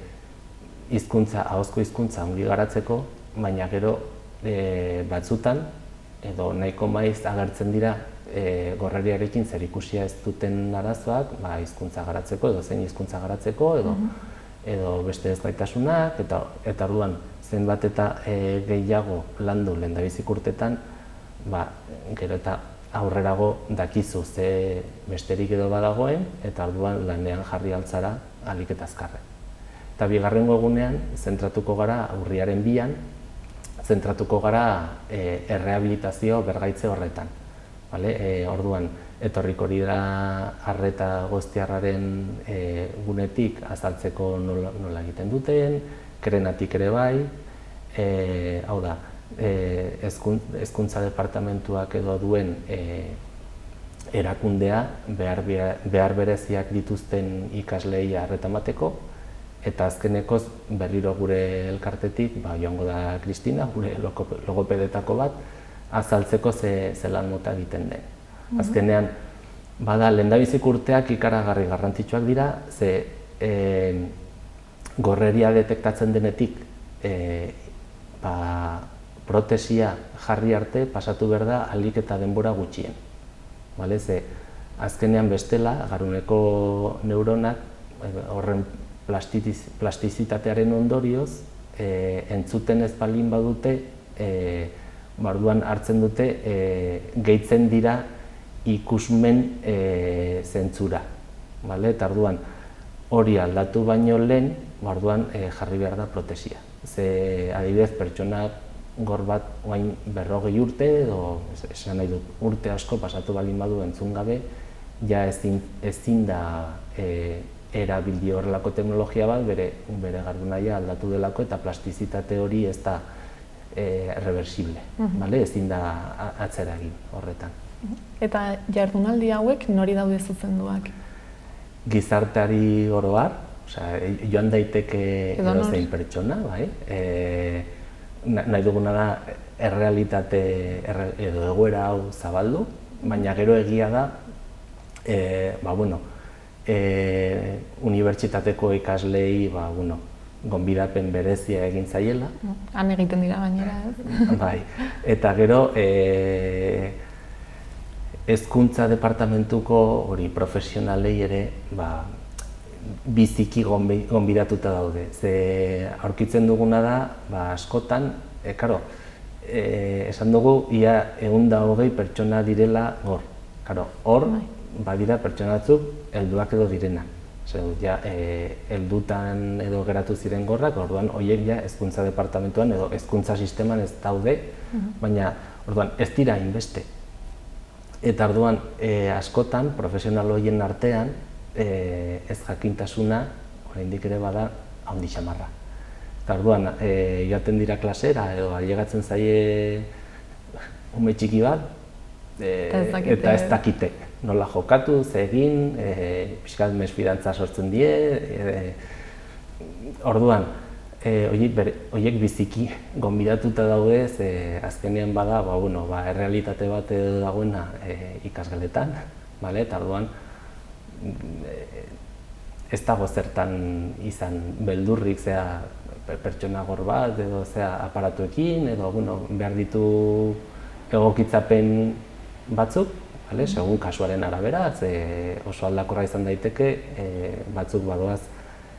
ahozko hizkuntza ongi garatzeko, baina gero batzutan, edo nahiko maiz agertzen dira gorreriarekin zerikusia ez duten arazoak hizkuntza garatzeko, edo zein hizkuntza garatzeko, edo beste ezgaitasunak, eta orduan zenbat eta gehiago landu lehendabiziko urtetan, gero eta aurrerago dakizu ze besterik edo badagoen, eta orduan lanean jarri altzara ahalik eta azkarren. Eta bigarrengo egunean, zentratuko gara, urriaren 2an, zentratuko gara errehabilitazio bergaitze horretan. Orduan, etorriko dira arreta goiztiarraren gunetik azaltzeko nola egiten duten, Krenatik ere bai, hau da, hezkuntza departamentuak edo duen erakundea behar bereziak dituzten ikaslei arreta emateko, eta azkenekoz berriro gure elkartetik joango da Kristina, gure logopedetako bat, azaltzeko ze lan mota egiten den. Azkenean, lehendabiziko urteak ikaragarri garrantzitsuak dira, ze gorreria detektatzen denetik protesia jarri arte pasatu behar da ahalik eta denbora gutxien. Ze azkenean bestela, garuneko neuronak horren plastizitatearen ondorioz, entzuten ez baldin badute, orduan hartzen dute, gehitzen dira ikusmen zentzura. Eta orduan hori aldatu baino lehen, orduan jarri behar da protesia. Ze adibidez pertsona gor bat orain 40 urte, edo esan nahi dut urte asko pasatu baldin badu entzun gabe, ja ezin da erabili horrelako teknologia bat bere gardunaia aldatu delako eta plastizitate hori ez da reversible, ezin da atzera egin horretan. Eta jardunaldi hauek nori daude zuzenduak? Gizarteari oro har, joan daiteke edozein pertsona, nahi duguna da errealitate edo egoera hau zabaldu, baina gero egia da, unibertsitateko ikaslei gonbidapen berezia egin zaiela. Han egiten dira gainera, ez? Bai, eta gero hezkuntza departamentuko hori profesionalei ere biziki gonbidatuta daude. Ze aurkitzen duguna da, askotan, esan dugu ia 120 pertsona direla hor. Hor, badira pertsona batzuk helduak edo direnak. Heldutan edo geratu ziren gorrak, orduan horiek ja hezkuntza departamentuan edo hezkuntza sisteman ez daude, baina orduan ez dira hainbeste. Eta orduan askotan profesional horien artean ez jakintasuna oraindik ere bada handi xamarra. Eta orduan joaten dira klasera edo ailegatzen zaie ume txiki bat eta ez dakite nola jokatu, ze egin, pixkat mesfidantza sortzen die. Orduan, horiek biziki gonbidatuta daude, ze azkenean bada errealitate bat dagoena ikasgeletan, eta orduan ez dago zertan izan beldurrik zea pertsona gor bat edo zea aparatuekin edo behar ditu egokitzapen batzuk, segun kasuaren arabera, oso aldakorra izan daiteke, batzuk badoaz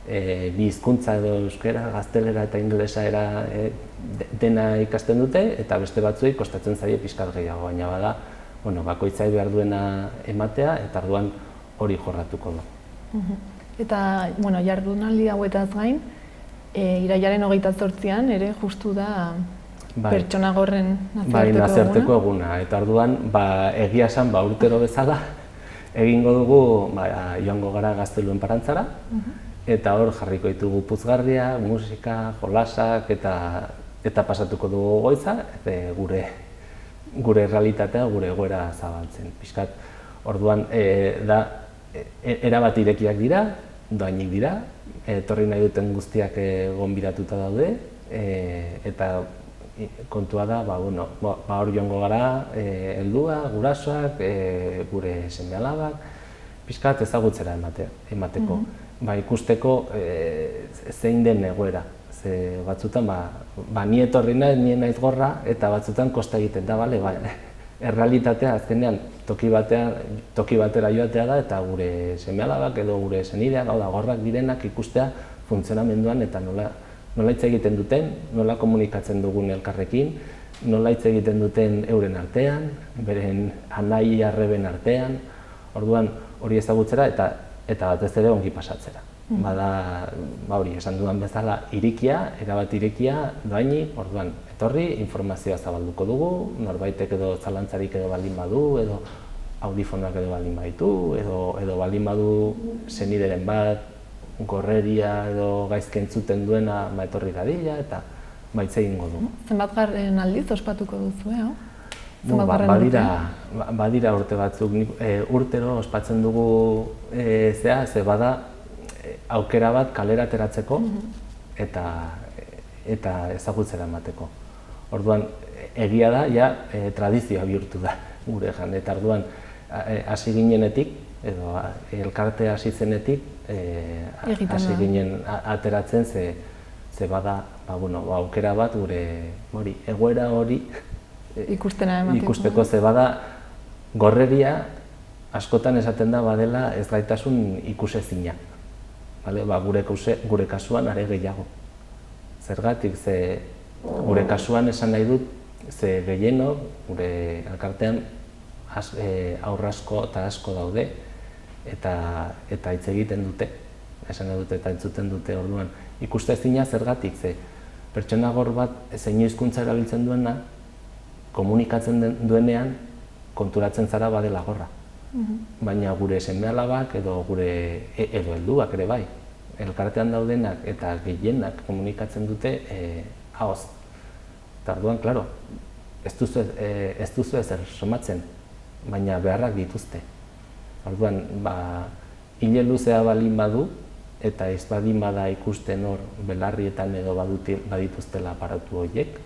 bi hizkuntza edo euskera, gaztelera eta ingelesa dena ikasten dute, eta beste batzuei kostatzen zaie pixkat gehiago, baina bada, bakoitzai behar duena ematea, eta orduan hori jorratuko du. Eta, jardunaldi hauetaz gain, irailaren 28an ere justu da pertsona gorren nazioarteko eguna. Eta orduan, egia esan urtero bezala, egingo dugu joango gara Gazteluen Parantzara, eta hor jarriko ditugu puzgarria, musika, jolasak eta pasatuko dugu goiza, gure realitatea, gure egoera zabaltzen. Piskat, orduan, erabat irekiak dira, doainik dira, etorri nahi duten guztiak gonbidatuta daude, eta kontua da, hor joango gara, heldua, gurasoak, gure seme-alabak, pixkat ezagutzera emateko. Ikusteko zein den egoera. Batzutan, ni etorri nahi naiz gorra, eta batzutan kosta egiten da, errealitatea azkenean toki batera joatea da, eta gure seme-alabak edo gure senideak, gorrak direnak ikustea funtzionamenduan eta nola hitz egiten duten, nola komunikatzen dugun elkarrekin, nola hitz egiten duten euren artean, beren anai arreben artean, orduan hori ezagutzera eta batez ere ongi pasatzera. Hori, esan dudan bezala irikia, erabat irikia, doainik, orduan etorri, informazioa zabalduko dugu, norbaitek edo zalantzarik edo baldin badu, edo audifonak edo baldin baditu, edo baldin badu senideren bat, gorreria edo gaizki entzuten duena etorri dadila, eta baitze egingo du. Zenbat garren aldiz ospatuko duzu, Badira urte batzuk, urtero ospatzen dugu ze bada aukera bat kalera ateratzeko eta ezagutzera emateko. Orduan, egia da, tradizioa bihurtu da gure jan, eta orduan hasi ginenetik, edo elkartea hasi zenetik, hasi ginen ateratzen ze bada aukera bat gure egoera hori ikusteko, ze bada gorreria askotan esaten da badela ez gaitasun ikusezina. Bale? Ba, gure kasuan are gehiago. Zergatik, ze gure kasuan esan nahi dut, ze gehienok gure elkartean haur asko eta asko daude eta hitz egiten dute, esan nahi dute eta entzuten dute orduan. Ikustezina zergatik, ze pertsona gor bat zein hizkuntza erabiltzen duena, komunikatzen duenean konturatzen zara badela gorra. Baina gure seme-alabak edo edo helduak ere bai, elkartean daudenak eta gehienak komunikatzen dute ahoz. Eta orduan, klaro, ez duzu ezer somatzen, baina beharrak dituzte. Orduan, hile luzea balin badu, eta ez badin bada ikusten hor belarrietan edo badituztela aparatu horiek,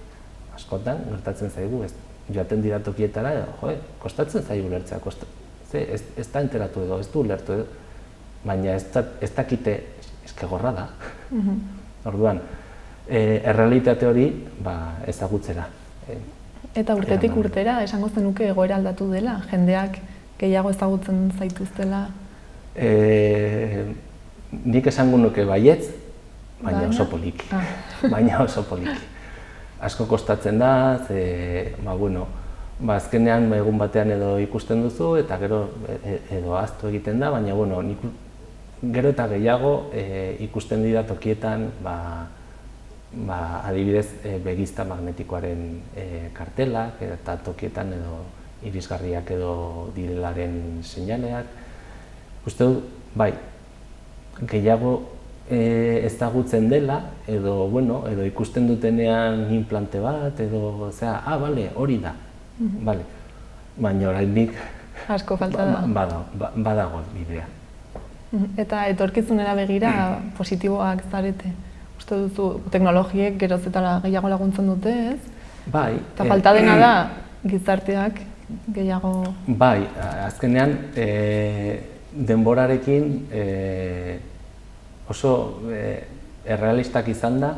askotan, gertatzen zaigu, joaten dira tokietara, kostatzen zaigu lertzea, ez da enteratu edo, ez du lertu edo, baina ez dakite gorra da. Orduan, errealitate hori ezagutzera. Eta urtetik urtera, esango zenuke egoera aldatu dela, jendeak gehiago ezagutzen zaituztela? Nik esango nuke baietz, baina oso poliki. Baina oso poliki. Asko kostatzen da, azkenean egun batean edo ikusten duzu eta gero edo ahaztu egiten da, baina gero eta gehiago ikusten dira tokietan adibidez begizta magnetikoaren kartelak eta tokietan edo irisgarriak edo direlaren seinaleak. Uste dut, bai, gehiago ezagutzen dela edo ikusten dutenean inplante bat edo bale, hori da. Baina oraindik asko falta da. Badago bidea. Eta etorkizunera begira positiboak zarete. Uste duzu, teknologiek geroz eta gehiago laguntzen dute, ez? Bai. Eta falta dena da gizarteak gehiago... Bai, azkenean denborarekin oso errealistak izan da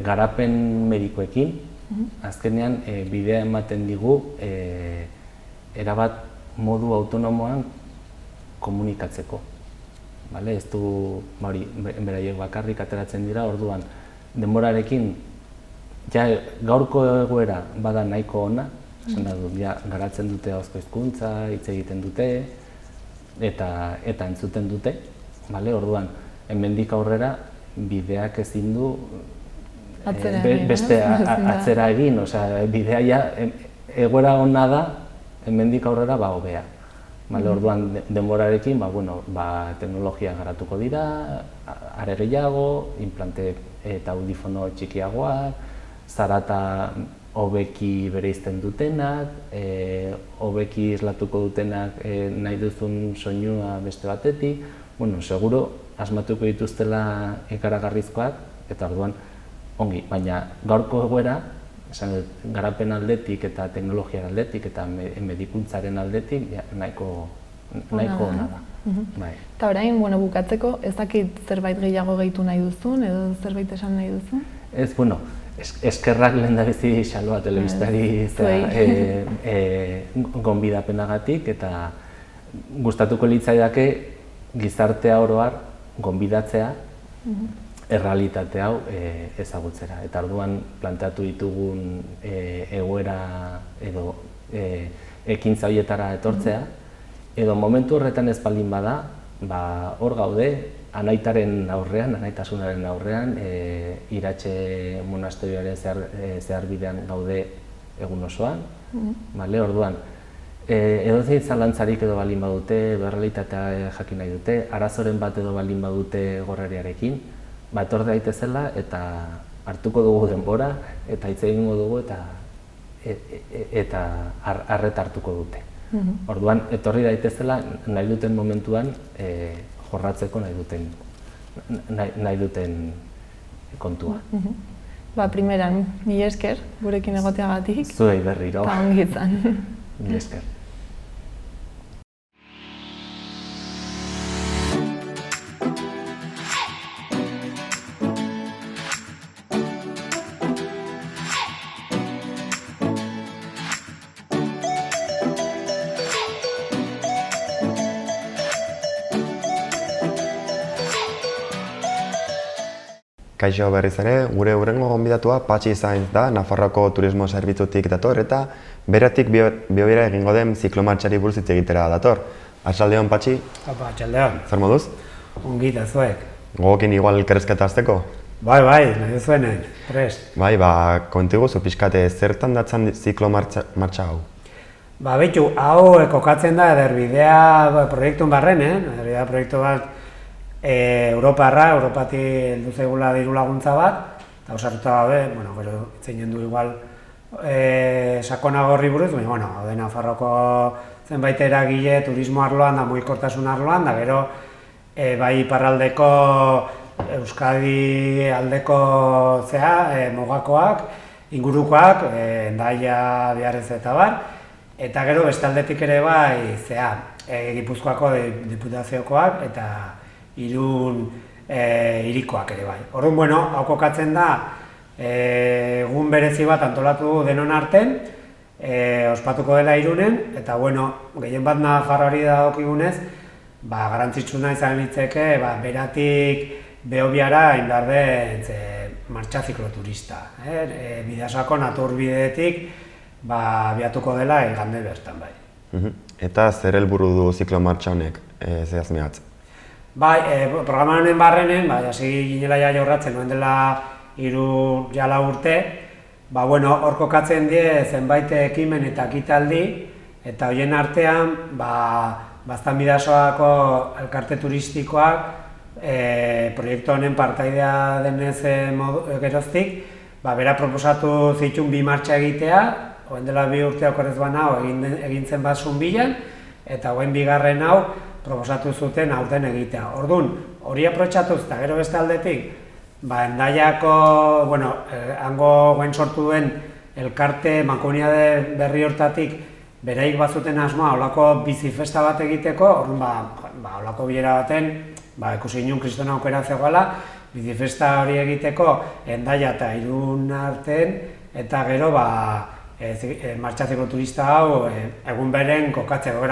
garapen medikoekin. Azkenean bidea ematen digu erabat modu autonomoan komunikatzeko. Ez du beraiek bakarrik ateratzen dira, orduan denborarekin gaurko egoera bada nahiko ona, garatzen dute ahozko hizkuntza, hitz egiten dute eta entzuten dute. Orduan, hemendik aurrera bideak ezin du beste atzera egin, bidea egoera ona da, hemendik aurrera hobea. Orduan, denborarekin teknologia garatuko dira, are gehiago, inplante eta audifono txikiagoak, zarata hobeki bereizten dutenak, hobeki islatuko dutenak nahi duzun soinua beste batetik, seguro asmatuko dituztela ikaragarrizkoak, eta orduan ongi, baina gaurko egoera, garapen aldetik eta teknologia aldetik eta medikuntzaren aldetik nahiko ona da. Eta orain, bukatzeko, ez dakit zerbait gehiago gehitu nahi duzun edo zerbait esan nahi duzun? Ez, eskerrak lehendabizi Xaloa telebistari gonbidapenagatik eta gustatuko litzaidake gizartea oro har gonbidatzea errealitate hau ezagutzera. Eta orduan planteatu ditugun egoera edo ekintza horietara etortzea, edo momentu horretan ez baldin bada, hor gaude, anaitaren aurrean, anaitasunaren aurrean, Iratxe monasterioaren zeharbidean gaude egun osoan, orduan, edozein zalantzarik edo baldin badute, berrealitatea jakin nahi dute, arazoren bat edo baldin badute gorreriarekin, etor daitezela eta hartuko dugu denbora eta hitz egingo dugu eta arreta hartuko dute. Orduan, etorri daitezela nahi duten momentuan jorratzeko nahi duten kontua. Primeran, mila esker gurekin egoteagatik. Zuei berriro. Eta ongi izan. Mila esker. Kaixo berriz ere, gure hurrengo gonbidatua Patxi Sainz da, Nafarroako turismo zerbitzutik dator eta beratik Biobira egingo den ziklomartxari buruz hitz egitera dator. Arratsaldeon, Patxi? Apa, arratsaldeon. Zer moduz? Ongi eta zuek. Gogokin igual elkarrizketa hasteko? Bai, nahi zuenen, prest. Bai, kontiguzu pixkate, zertan datzan ziklomartxa hau? Beitu, hau kokatzen da Ederbidea proiektun barren, Ederbidea proiektu bat Europatik heldu zaigula diru laguntza bat, eta osatuta gabe, gero itzeinen du igual sakonago horri buruz, baina, hau da Nafarroko zenbait eragile turismo arloan da, mugikortasun arloan, da gero bai iparraldeko Euskadi aldeko mugakoak, ingurukoak, Hendaia, Biarritz eta bar, eta gero bestaldetik ere bai Gipuzkoako diputaziokoak eta Irun hirikoak ere bai. Orduan, hau kokatzen da egun berezi bat antolatu denon arten, ospatuko dela Irunen, eta gehien bat Nafarroari dagokigunez, garrantzitsuna izan litzeke beratik Behobiara indar den martxa zikloturista. Bidasoako naturbidetik abiatuko dela igande bertan bai. Eta zer helburu du ziklomartxa honek, zehaz mehatz? Bai, programa honen barrenen, hasi ginela jorratzen nuen dela 3-4 urte, hor kokatzen die zenbait ekimen eta ekitaldi, eta horien artean, Baztan Bidasoako elkarte turistikoak proiektu honen partaidea denez geroztik, bera proposatu zituen 2 martxa egitea, oen dela 2 urte okorrez bana egin zen bat Zunbilan, eta oen bigarren hau proposatu zuten aurten egitea. Orduan, hori aprotxatuz eta gero beste aldetik, Hendaiako, hango guen sortu duen elkarte mankomunitate berri hortatik beraik bazuten asmoa holako bizifesta bat egiteko, orduan, holako bilera baten, ikusi ginen kriston aukera zegoela, bizifesta hori egiteko Hendaia eta Irun artean, eta gero martxa zikloturista hau egun beren kokatzeko.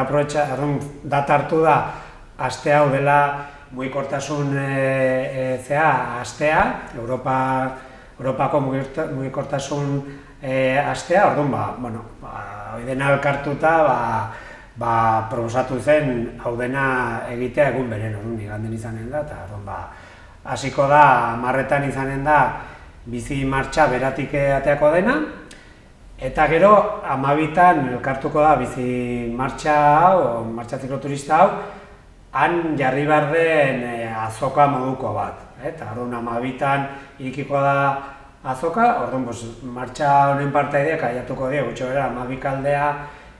Data hartu da, aste hau dela mugikortasun astea, Europako mugikortasun astea, orduan, hori dena elkartuta, proposatu zen hau dena egitea egun beren, orduan, iganden izanen da, eta orduan, hasiko da, 10etan izanen da, bizi martxa beratik ateako dena, eta gero, 12etan elkartuko da bizi martxa hau, martxa zikloturista hau, han jarri behar den azoka moduko bat. Eta orduan 12etan irikiko da azoka, orduan martxa honen partaideak aiatuko dira, gutxo bera 12 aldea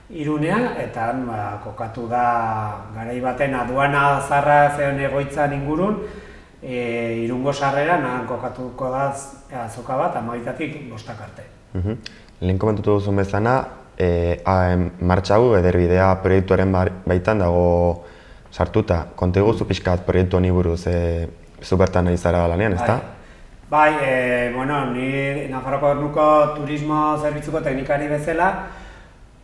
Irunea, eta han kokatu da garai baten aduana zarra zeon egoitzan ingurun, Irungo sarreran han kokatuko da azoka bat 12etik 5 arte. Lehen komentutu duzun bezala, martxa hau Ederbidea proiektuaren baitan dago sartuta. Konta iguzu pixkat proiektu honi buruz zu bertan ari zara lanean, ezta? Bai, ni Nafarroko Gobernuko turismo zerbitzuko teknikari bezala,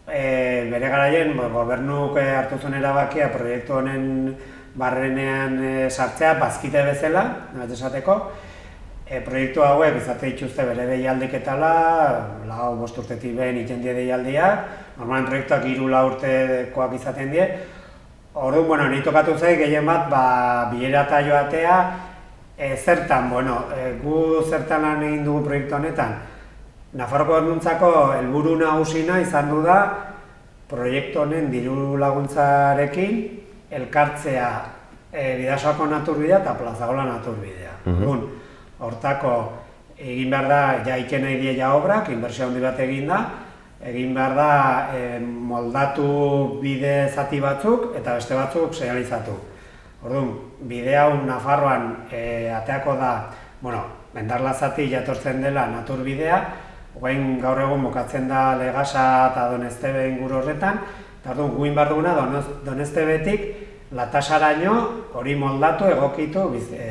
bere garaien gobernuk hartu zuen erabakia proiektu honen barrenean sartzea, bazkide bezala, esateko. Proiektu hauek izate dituzte bere deialdiketala, 4-5 urtetik behin egiten die deialdiak, normalen proiektuak 3-4 urtekoak izaten die. Orduan, nahi tokatu zait gehien bat bilera eta joatea, zertan, gu zertan lan egin dugu proiektu honetan. Nafarroko Gobernuntzako helburu nagusina izan du da proiektu honen diru laguntzarekin elkartzea Bidasoako naturbidea eta Plazagola naturbidea. Hortako egin behar da jaiken nahi die obrak, inbertsio handi bat egin da, egin behar da moldatu bide zati batzuk eta beste batzuk seinalizatu. Orduan, bide hau Nafarroan ateako da, Mendarla zati jatortzen dela naturbidea, orain gaur egun bukatzen da Legasa eta Doneztebe inguru horretan, eta orduan guin behar duguna Doneztebetik Latasaraino hori moldatu egokitu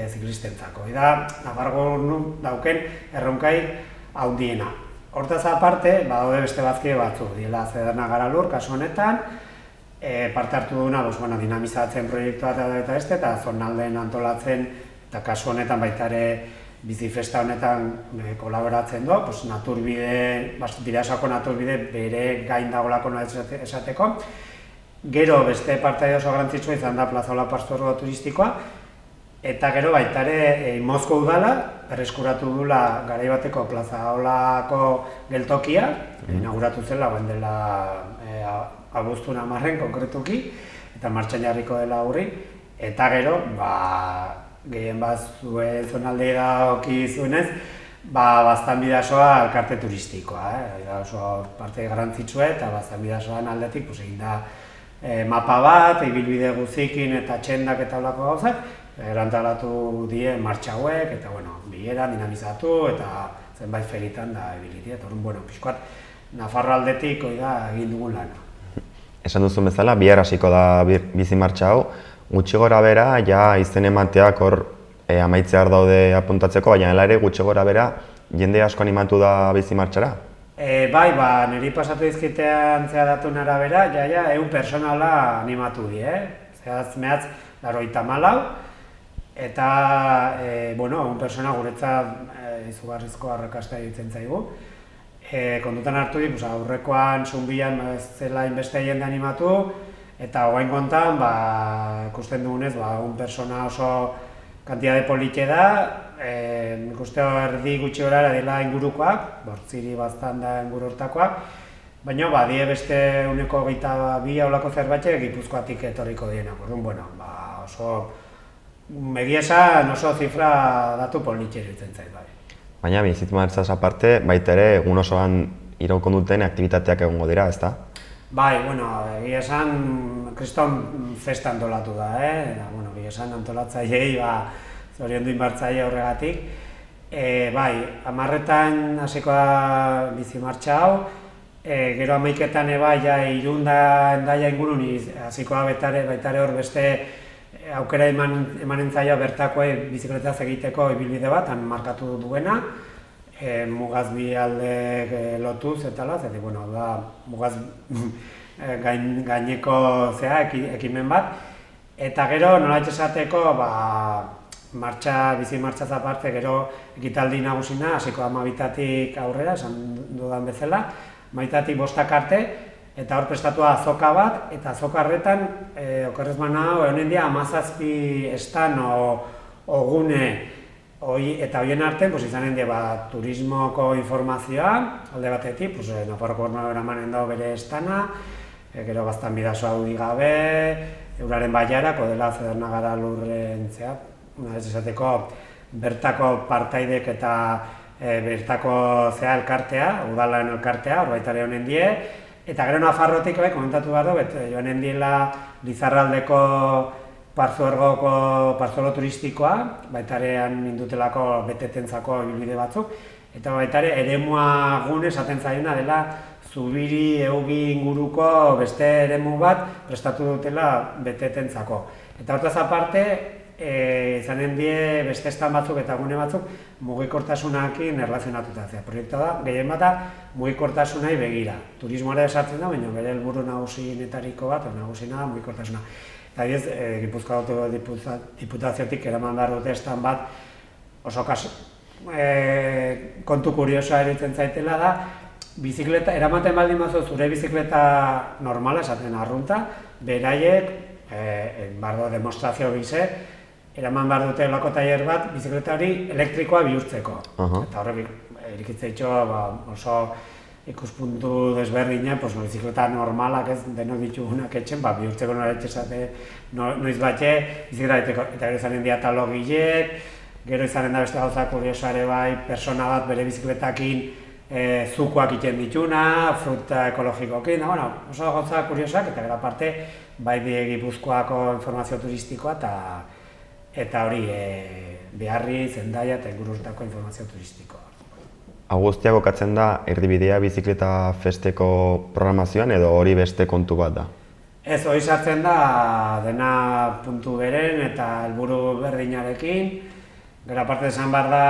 ziklistentzako. Da, Nafarroko dauken erronkai handiena. Hortaz aparte, badaude beste bazkide batzuk, diela Zederna Garalur, kasu honetan, parte hartu duguna dinamizatzen proiektua eta beste, eta zonalden antolatzen, eta kasu honetan baita ere bizifesta honetan kolaboratzen du, naturbide, Bidasoko naturbide bere gain dagoelako nola esateko. Gero beste partaide oso garrantzitsua izan da Plazaola partzuergo turistikoa, eta gero baita ere Mozko udala berreskuratu dula garai bateko Plazaolako geltokia, inauguratu zela guen dela abuztun 10 konkretuki, eta martxan jarriko dela aurri, eta gero, gehien zuen zonaldera oki zuenez, Baztan Bidasoa elkarte turistikoa, oso parte garrantzitsua, eta Baztan Bidasoan aldetik egin da mapa bat, ibilbide guzikin eta txendak eta olako gauzak, erantalatu die martxa hauek, eta bilera, dinamizatu, eta zenbait feritan da ibilitia, eta horren, pixkoat, Nafarro aldetik egin dugun lana. Esan duzun bezala, bihar hasiko da bizi martxa hau, gutxi gora bera, ja izen emateak hor amaitzear daude apuntatzeko, baina ere gutxi gora bera, jende asko animatu da bizi martxara? Bai, niri pasatu dizkitean datuen arabera, 100 personala animatu di, Zehaz mehatz 94, eta 100 persona guretzat izugarrizko arrakasta ditzen zaigu. Kontutan hartu di, aurrekoan zunbilan ez zela inbeste jende animatu, eta orain kontan, ikusten dugunez, 100 persona oso kantitate polite da, nik uste erdi gutxi horara dela ingurukoak, bortziri baztan da inguru hortakoak, baina die beste 122 aulako zerbatxe Gipuzkoatik etorriko dienak. Orduan, oso egia esan oso zifra datu polite iruditzen zait bai. Baina bizitu martxaz aparte, baita ere egun osoan iraukon duten aktibitateak egongo dira, ezta? Bai, egia esan kriston festa antolatu da, egia esan antolatzaileei zorion duin bartzaile horregatik. Bai, 10etan hasiko da bizi martxa hau, gero 11etan Irunda Hendaia ingurun hasiko da baita ere hor beste aukera emanen zaio bertakoei bizikletaz egiteko ibilbide bat, han markatu duena, mugaz bi alde lotuz eta mugaz gaineko ekimen bat. Eta gero, nola esateko, bizi martxaz aparte, gero ekitaldi nagusina, hasiko 12tatik aurrera, esan dudan bezala, 12tatik 5 arte, eta hor prestatua azoka bat, eta azoka horretan, okerrez bana, honen dia 17 estan o gune, eta horien artean izanen die turismoko informazioa, alde batetik, Nafarroko Gobernuak eramanen dago bere estana, gero Baztan Bidasoa udi gabe, Euraren Baiarak, dela Zedernagara lurren ez esateko bertako partaidek eta bertako elkartea, udalaen elkartea, hor baita ere honen die, eta gero Nafarrotik komentatu behar du, joanen diela Lizarraldeko Partzuergoko turistikoa, baita ere indutelako betetentzako ibilbide batzuk, eta baita ere eremua gune esaten zaiona dela Zubiri, Eugi inguruko beste eremu bat prestatu dutela betetentzako. Eta hortaz aparte, izanen die beste estan batzuk eta gune batzuk mugikortasunarekin erlazionatuta. Proiektua da, gehien bata mugikortasunai begira. Turismoara esartzen da, baina bere helburu nagusienetariko bat, nagusina da mugikortasuna. Eta diez, Gipuzkoako Diputaziotik eraman behar dute estan bat oso kontu kuriosoa eritzen zaitela da, bizikleta, eramaten baldin bazo zure bizikleta normala, esaten arrunta, beraiek, bardo demostrazio bize, eraman behar dute lako tailer bat bizikleta hori elektrikoa bihurtzeko. Eta horrek erikitzeitxo oso ikuspuntu desberdina, bizikleta normalak ez denok ditugunak etxen, bihurtzeko nora etxezate noiz batxe, bizikleta diteko, eta gero izanen diatalogilek, gero izanen da beste gauza kuriosoare bai, persona bat bere bizikletakin zukuak iten dituna, fruta ekologikoekin, oso gauza kuriosak, eta gero aparte, bai Gipuzkoako informazio turistikoa eta hori Beharri, Zendaia eta ingururtako informazio turistikoa. Guztia kokatzen da erdibidea bizikleta festeko programazioan edo hori beste kontu bat da? Ez, hori sartzen da dena puntu beren eta helburu berdinarekin. Gero aparte esan behar da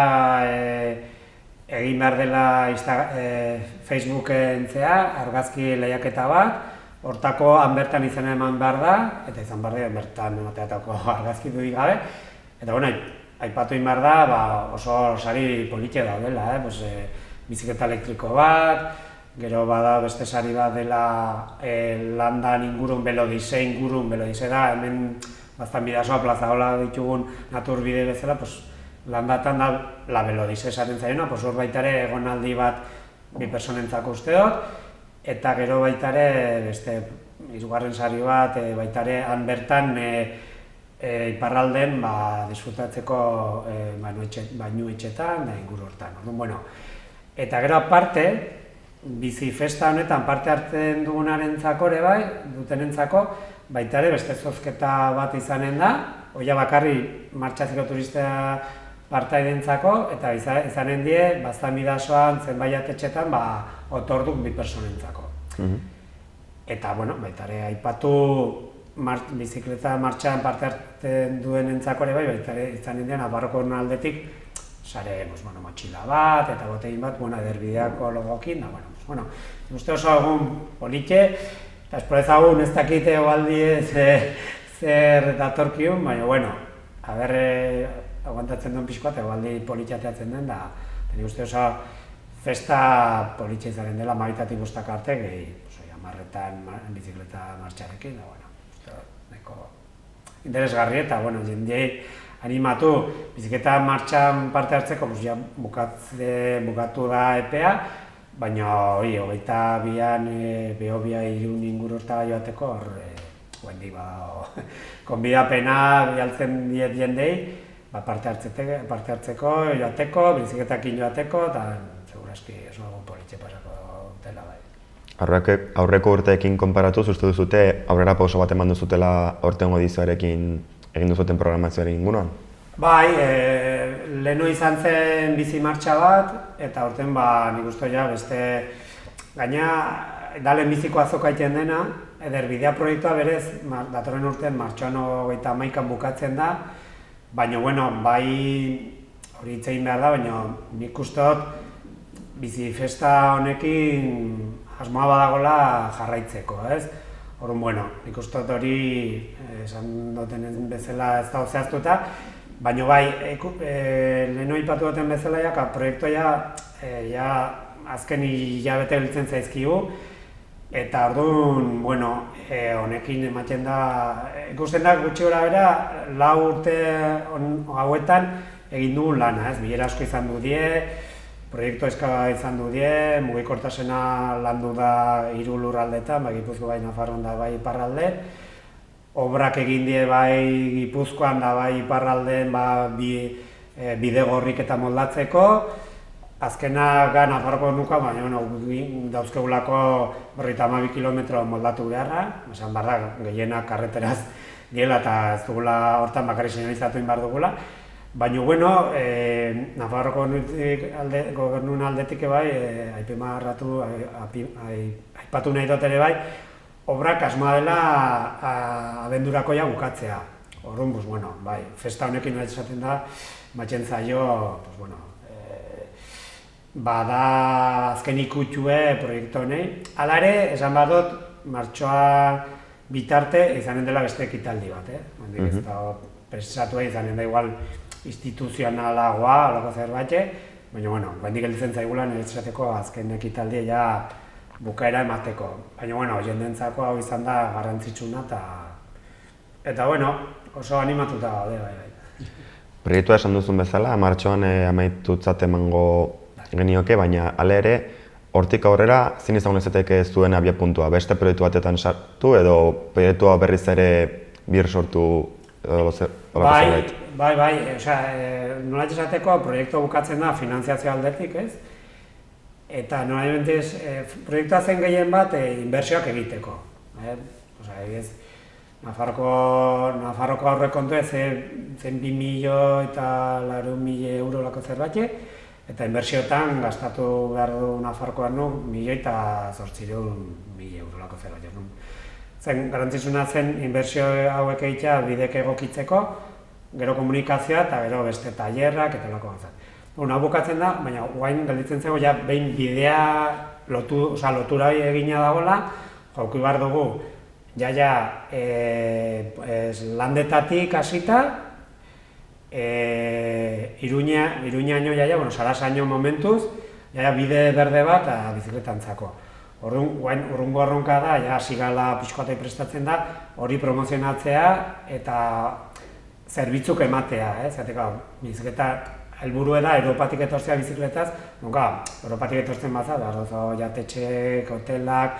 egin behar dela Facebooken argazki lehiaketa bat, hortako han bertan izena eman behar da, eta izan behar da bertan emateatako argazki dudik gabe. Eta aipatu egin behar da, oso sari politxe daudela, biziketa elektriko bat, gero bada beste sari bat dela landan ingurun, Belodize ingurun, Belodize da, hemen Baztan Bidasoa plazaola ditugun naturbide bezala, landatan da la Belodize esaten zaiona, hor baitare egonaldi bat bi personentzako uste dut, eta gero baitare beste hirugarren sari bat baitare han bertan iparralden disfrutatzeko bainu etxetan da inguru hortan. Eta gero aparte, bizi festa honetan parte hartzen dugunarentzako ere bai, dutenentzako, baitare beste zozketa bat izanen da, hoia bakarri martxatzeko turista partaidentzako, eta izanen die, Baztan Bidasoan zenbait etxetan otorduk bi personentzako. Eta, baitare aipatu bizikleta martxan parte hartzen duenentzako ere bai, baitare izanen dien Nafarroako aldetik sare motxila bat eta botein bat ederbideako logokin, uste oso egun politxe, eta esproezagun ez dakite egualdi zer datorkiun, baina, aguantatzen duen pixkoat, egualdi politxateatzen den, da uste oso festa politxe izaren dela, magitatik bostak arte, amarretan bizikleta martxarekin, nahiko interesgarri eta, jendeei animatu bizikleta martxan parte hartzeko, bukatu da epea, baina, hogeita bian, Behobia Irun inguru horta joateko, guendik konbidapena bialtzen diet jendei, parte hartzeko, joateko, bizikletakin joateko, eta segurazki oso politxe pasako dela bai. Aurreko urteekin konparatuz, uste duzute aurrera pauso bat eman duzutela aurtengo edizioarekin egin duzuten programazioaren inguruan? Bai, lehenu izan zen bizi martxa bat, eta aurten nik uste beste gaina dalen biziko azoka egiten dena, ederbidea proiektua berez, datorren urtean martxoan 31an bukatzen da, baina, bai hori hitz egin behar da, baina nik uste dut bizi festa honekin asmoa badagola jarraitzeko, ez? Orduan, nik uste dut hori esan duten bezala ez dago zehaztuta, baina bai, lehenu ipatu duten bezala proiektua azken hilabete biltzen zaizkigu, eta orduan, honekin ematen da, ikusten da gutxi gora bera, 4 urte hauetan egin dugun lana, ez? Bilera asko izan du die, proiektu eska izan du die, mugikortasuna landu da 3 lurraldetan, Gipuzkoa bai Nafarroan da bai iparralden, obrak egin die bai Gipuzkoan da bai iparralden bidegorrik eta moldatzeko, azkena Nafarroko nuka, baina dauzkegulako 52 kilometro moldatu beharra, esan behar da, gehienak karreteraz diela eta ez dugula hortan bakarri señalizatu egin behar dugula. Baina, Nafarroko gobernuen aldetik aipatu nahi dut ere bai, obrak asmoa dela abendurako bukatzea. Orduan, festa honekin esaten da, matxen zaio, bada azken ikutxue proiektu honei. Hala ere, esan behar dut, martxoa bitarte izanen dela beste ekitaldi bat, ez da prestatua izanen da igual instituzionalagoa, alako zerbait, baina, bendik gelditzen zaigula niretzateko azken ekitaldi bukaera emateko. Baina, jendentzako hau izan da garrantzitsuna eta, oso animatuta gaude, bai. Proiektua esan duzun bezala, martxoan amaitutzat emango genioke, baina hala ere, hortik aurrera, zin izango nezeteke zuen abiapuntua, beste proiektu batetan sartu edo proiektua berriz ere bir sortu zerbait? Bai, nola esateko proiektua bukatzen da finanziazio aldetik, ez? Eta nola proiektua zen gehien bat inbertsioak egiteko. Nafarroko aurrekontu zen 2.000.000 eta 4.000 euro lako zerbait, eta inbertsioetan gastatu behar du Nafarrokoan 1.000 eta 800.000 euro lako zerbait. Zen garantzitsuna zen inbertsio hauek egitea bidek egokitzeko, gero komunikazioa eta gero beste tailerrak eta lako gauzak. Hau bukatzen da, baina guain gelditzen zego behin bidea lotura egina dagoela, jauki behar dugu landetatik hasita Iruñaino jaia, Sarasaino momentuz, jaia bide berde bat bizikletantzako. Orduan, urrungo erronka da, ja hasi gala pixkoatei prestatzen da, hori promozionatzea eta zerbitzuk ematea, zateka, bizikleta helburua da Europatik etortzea bizikletaz, Europatik etortzen baza, jatetxeek, hotelak,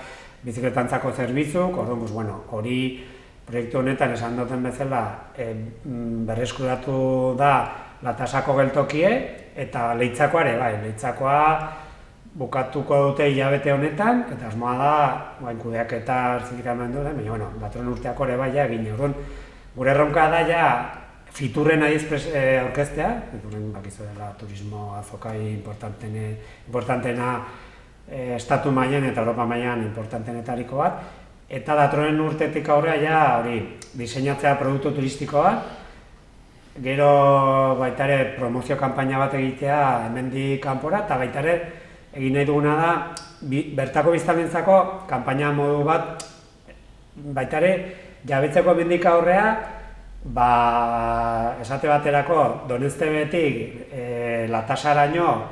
bizikletantzako zerbitzuk, orduan, hori proiektu honetan esan duten bezala berreskuratu da Latasako geltokie eta Leitzakoa ere, Leitzakoa bukatuko dute hilabete honetan, eta asmoa da, kudeaketa zikiramendu da, baina, datorren urteako ere bai egin. Orduan, gure erronka da ja Fiturren aurkeztea, Fiturren bakizu dela turismo azokai importantena estatu mailan eta Europa mailan importantenetariko bat, eta datorren urtetik aurrea ja hori diseinatzea produktu turistikoa, gero baita ere promozio kanpaina bat egitea hemendik kanpora, eta baita ere egin nahi duguna da bertako biztanlentzako kanpaina modu bat baita ere jabetzeko hemendik aurrea, esate baterako Doneztebetik Latasaraino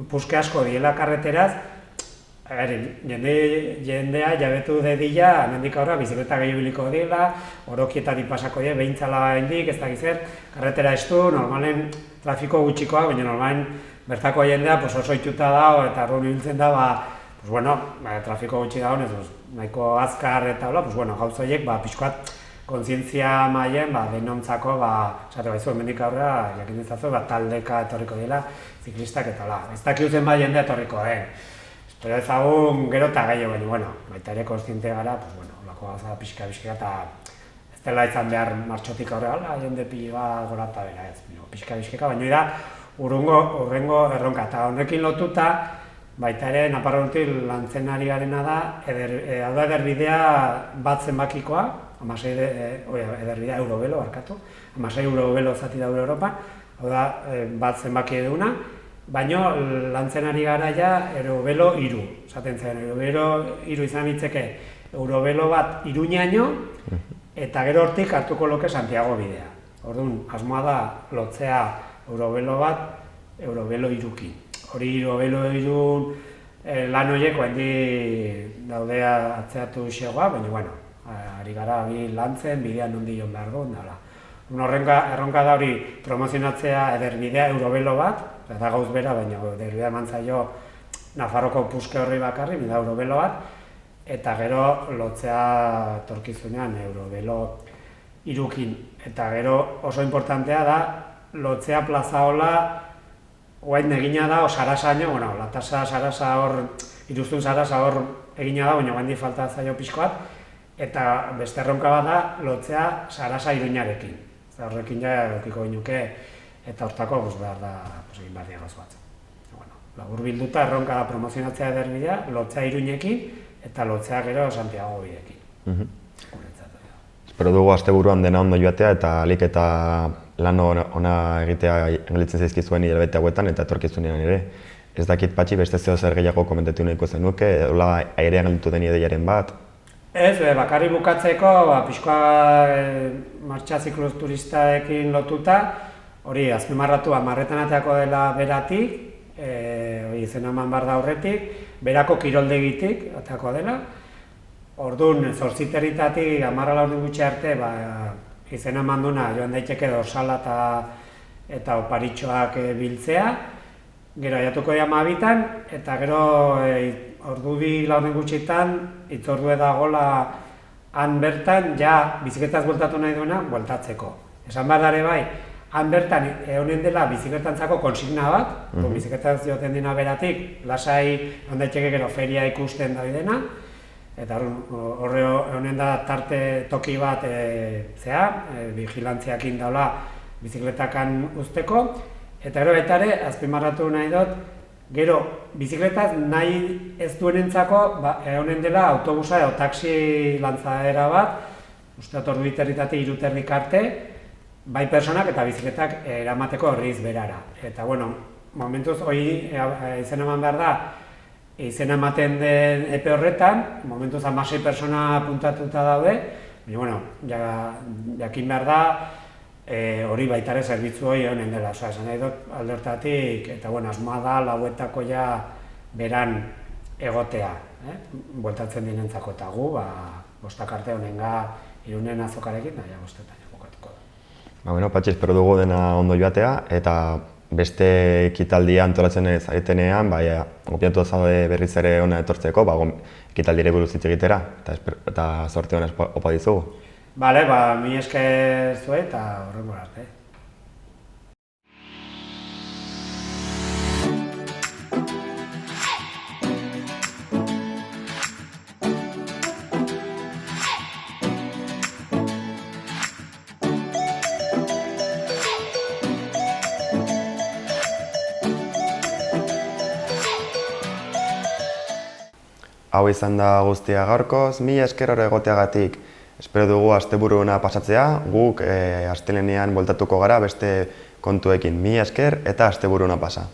puske asko diela karreteraz, jendea jabetu dedila hemendik aurrea bizikleta gehiago ibiliko dela, orokietatik pasako die, behintzala hendik, ez dakiz zer, karretera estu, normalen trafiko gutxikoa, baina normalen bertako jendea oso ohituta dago eta arrun ibiltzen da, trafiko gutxi dagoenez, nahiko azkar eta gauza horiek pixkoat kontzientzia mailen denontzako, esate baizu hemendik aurrera, jakin dezazu, taldeka etorriko dela, ziklistak eta hola. Ez dakiu zenbait jendea etorriko den. Espero ezagun gero eta gehiago, baita ere konstiente gara, holako gauza pixka eta ez dela izan behar martxotik aurrera, jende pila gora eta bera, pixka, baina da urrengo erronka. Eta honekin lotuta, baita ere Nafarroatik lantzen ari garena da, ederbidea bat zenbakikoa, ederbidea Eurobelo, 16 Eurobelo zati daude Europan, hau da bat zenbaki eduna, baina lantzen ari gara ja Eurobelo 3, esaten zen, Eurobelo 3 izan hitzeke Eurobelo bat Iruñaino, eta gero hortik hartuko loke Santiago bidea. Orduan, asmoa da lotzea Eurobelo bat, Eurobelo 3-kin. Hori Eurobelo 3 lan horiek handi daudea atzeatu xegoa, baina, ari gara lantzen, bidean nondi joan behar duen, erronka da hori promozionatzea ederbidea Eurobelo bat, da gauz bera, baina ederbidea eman zaio Nafarroko puske horri bakarri, bida Eurobelo bat, eta gero lotzea etorkizunean Eurobelo 3-kin. Eta gero oso importantea da, lotzea plazaola guain egina da, Sarasaino, Latasa, Sarasa hor, Iruztun Sarasa hor egina da, baina guain falta zaio pixkoat, eta beste erronka bat da, lotzea Sarasa Iruñarekin. Horrekin ja edukiko ginuke, eta hortako behar da egin behar diagoz bat. Labur bilduta erronka da promozionatzea ederbidea, lotzea Iruñekin, eta lotzea gero Santiago bidekin. Espero dugu asteburuan dena ondo joatea eta alik eta lan ona egitea engelitzen zaizkizuen hilabete hauetan eta etorkizunean ere. Ez dakit Patxi beste zeo zer gehiago komentatu nahiko zenuke, hola airean gelditu den ideiaren bat? Ez, bakarri bukatzeko, pixkoa martxa zikloturistaekin lotuta, hori azpimarratu marretan ateako dela beratik, izena eman behar da horretik, berako kiroldegitik ateako dela. Orduan, 8:30-tik 10:00 gutxi arte, izena eman duna joan daiteke dorsala eta oparitxoak biltzea. Gero aiatuko dira 12:00, eta gero ordu 2 gutxitan, itzordue dagoela han bertan, ja bizikletaz bueltatu nahi duena, bueltatzeko. Esan behar dare bai, han bertan egonen dela bizikletantzako konsigna bat, bizikletaz joaten dena beratik, lasai joan daiteke gero feria ikusten da dena, eta horre honen da tarte toki bat vigilantziakin daula bizikletakan uzteko, eta gero baita ere, azpimarratu nahi dut, gero bizikletaz nahi ez duenentzako honen dela autobusa edo taxi lantzaera bat, uste dut ordu 2:30-tik 3:30 arte, bai personak eta bizikletak eramateko herriz berara. Eta, momentuz hori izen eman behar da, izena ematen den epe horretan, momentuz 16 persona puntatuta daude, baina, jakin behar da, hori baitare zerbitzu hori honen dela, esan nahi dut alde horretatik, eta asmoa da lauetako beran egotea, bueltatzen dinentzako eta gu, bostak arte honenga Irunen azokarekin, bostetan bukatuko da. Patxi, espero dugu dena ondo joatea, eta beste ekitaldia antolatzen zaretenean, gopiatu zaude berriz ere hona etortzeko, ekitaldire buruz hitz egitera, eta sorte hona opa dizugu. Bale, mi esker zuei eta horrengo arte. Hau izan da guztia gaurkoz, mila esker hor egoteagatik. Espero dugu asteburu ona pasatzea, guk astelehenean bueltatuko gara beste kontuekin. Mila esker eta asteburu ona pasa.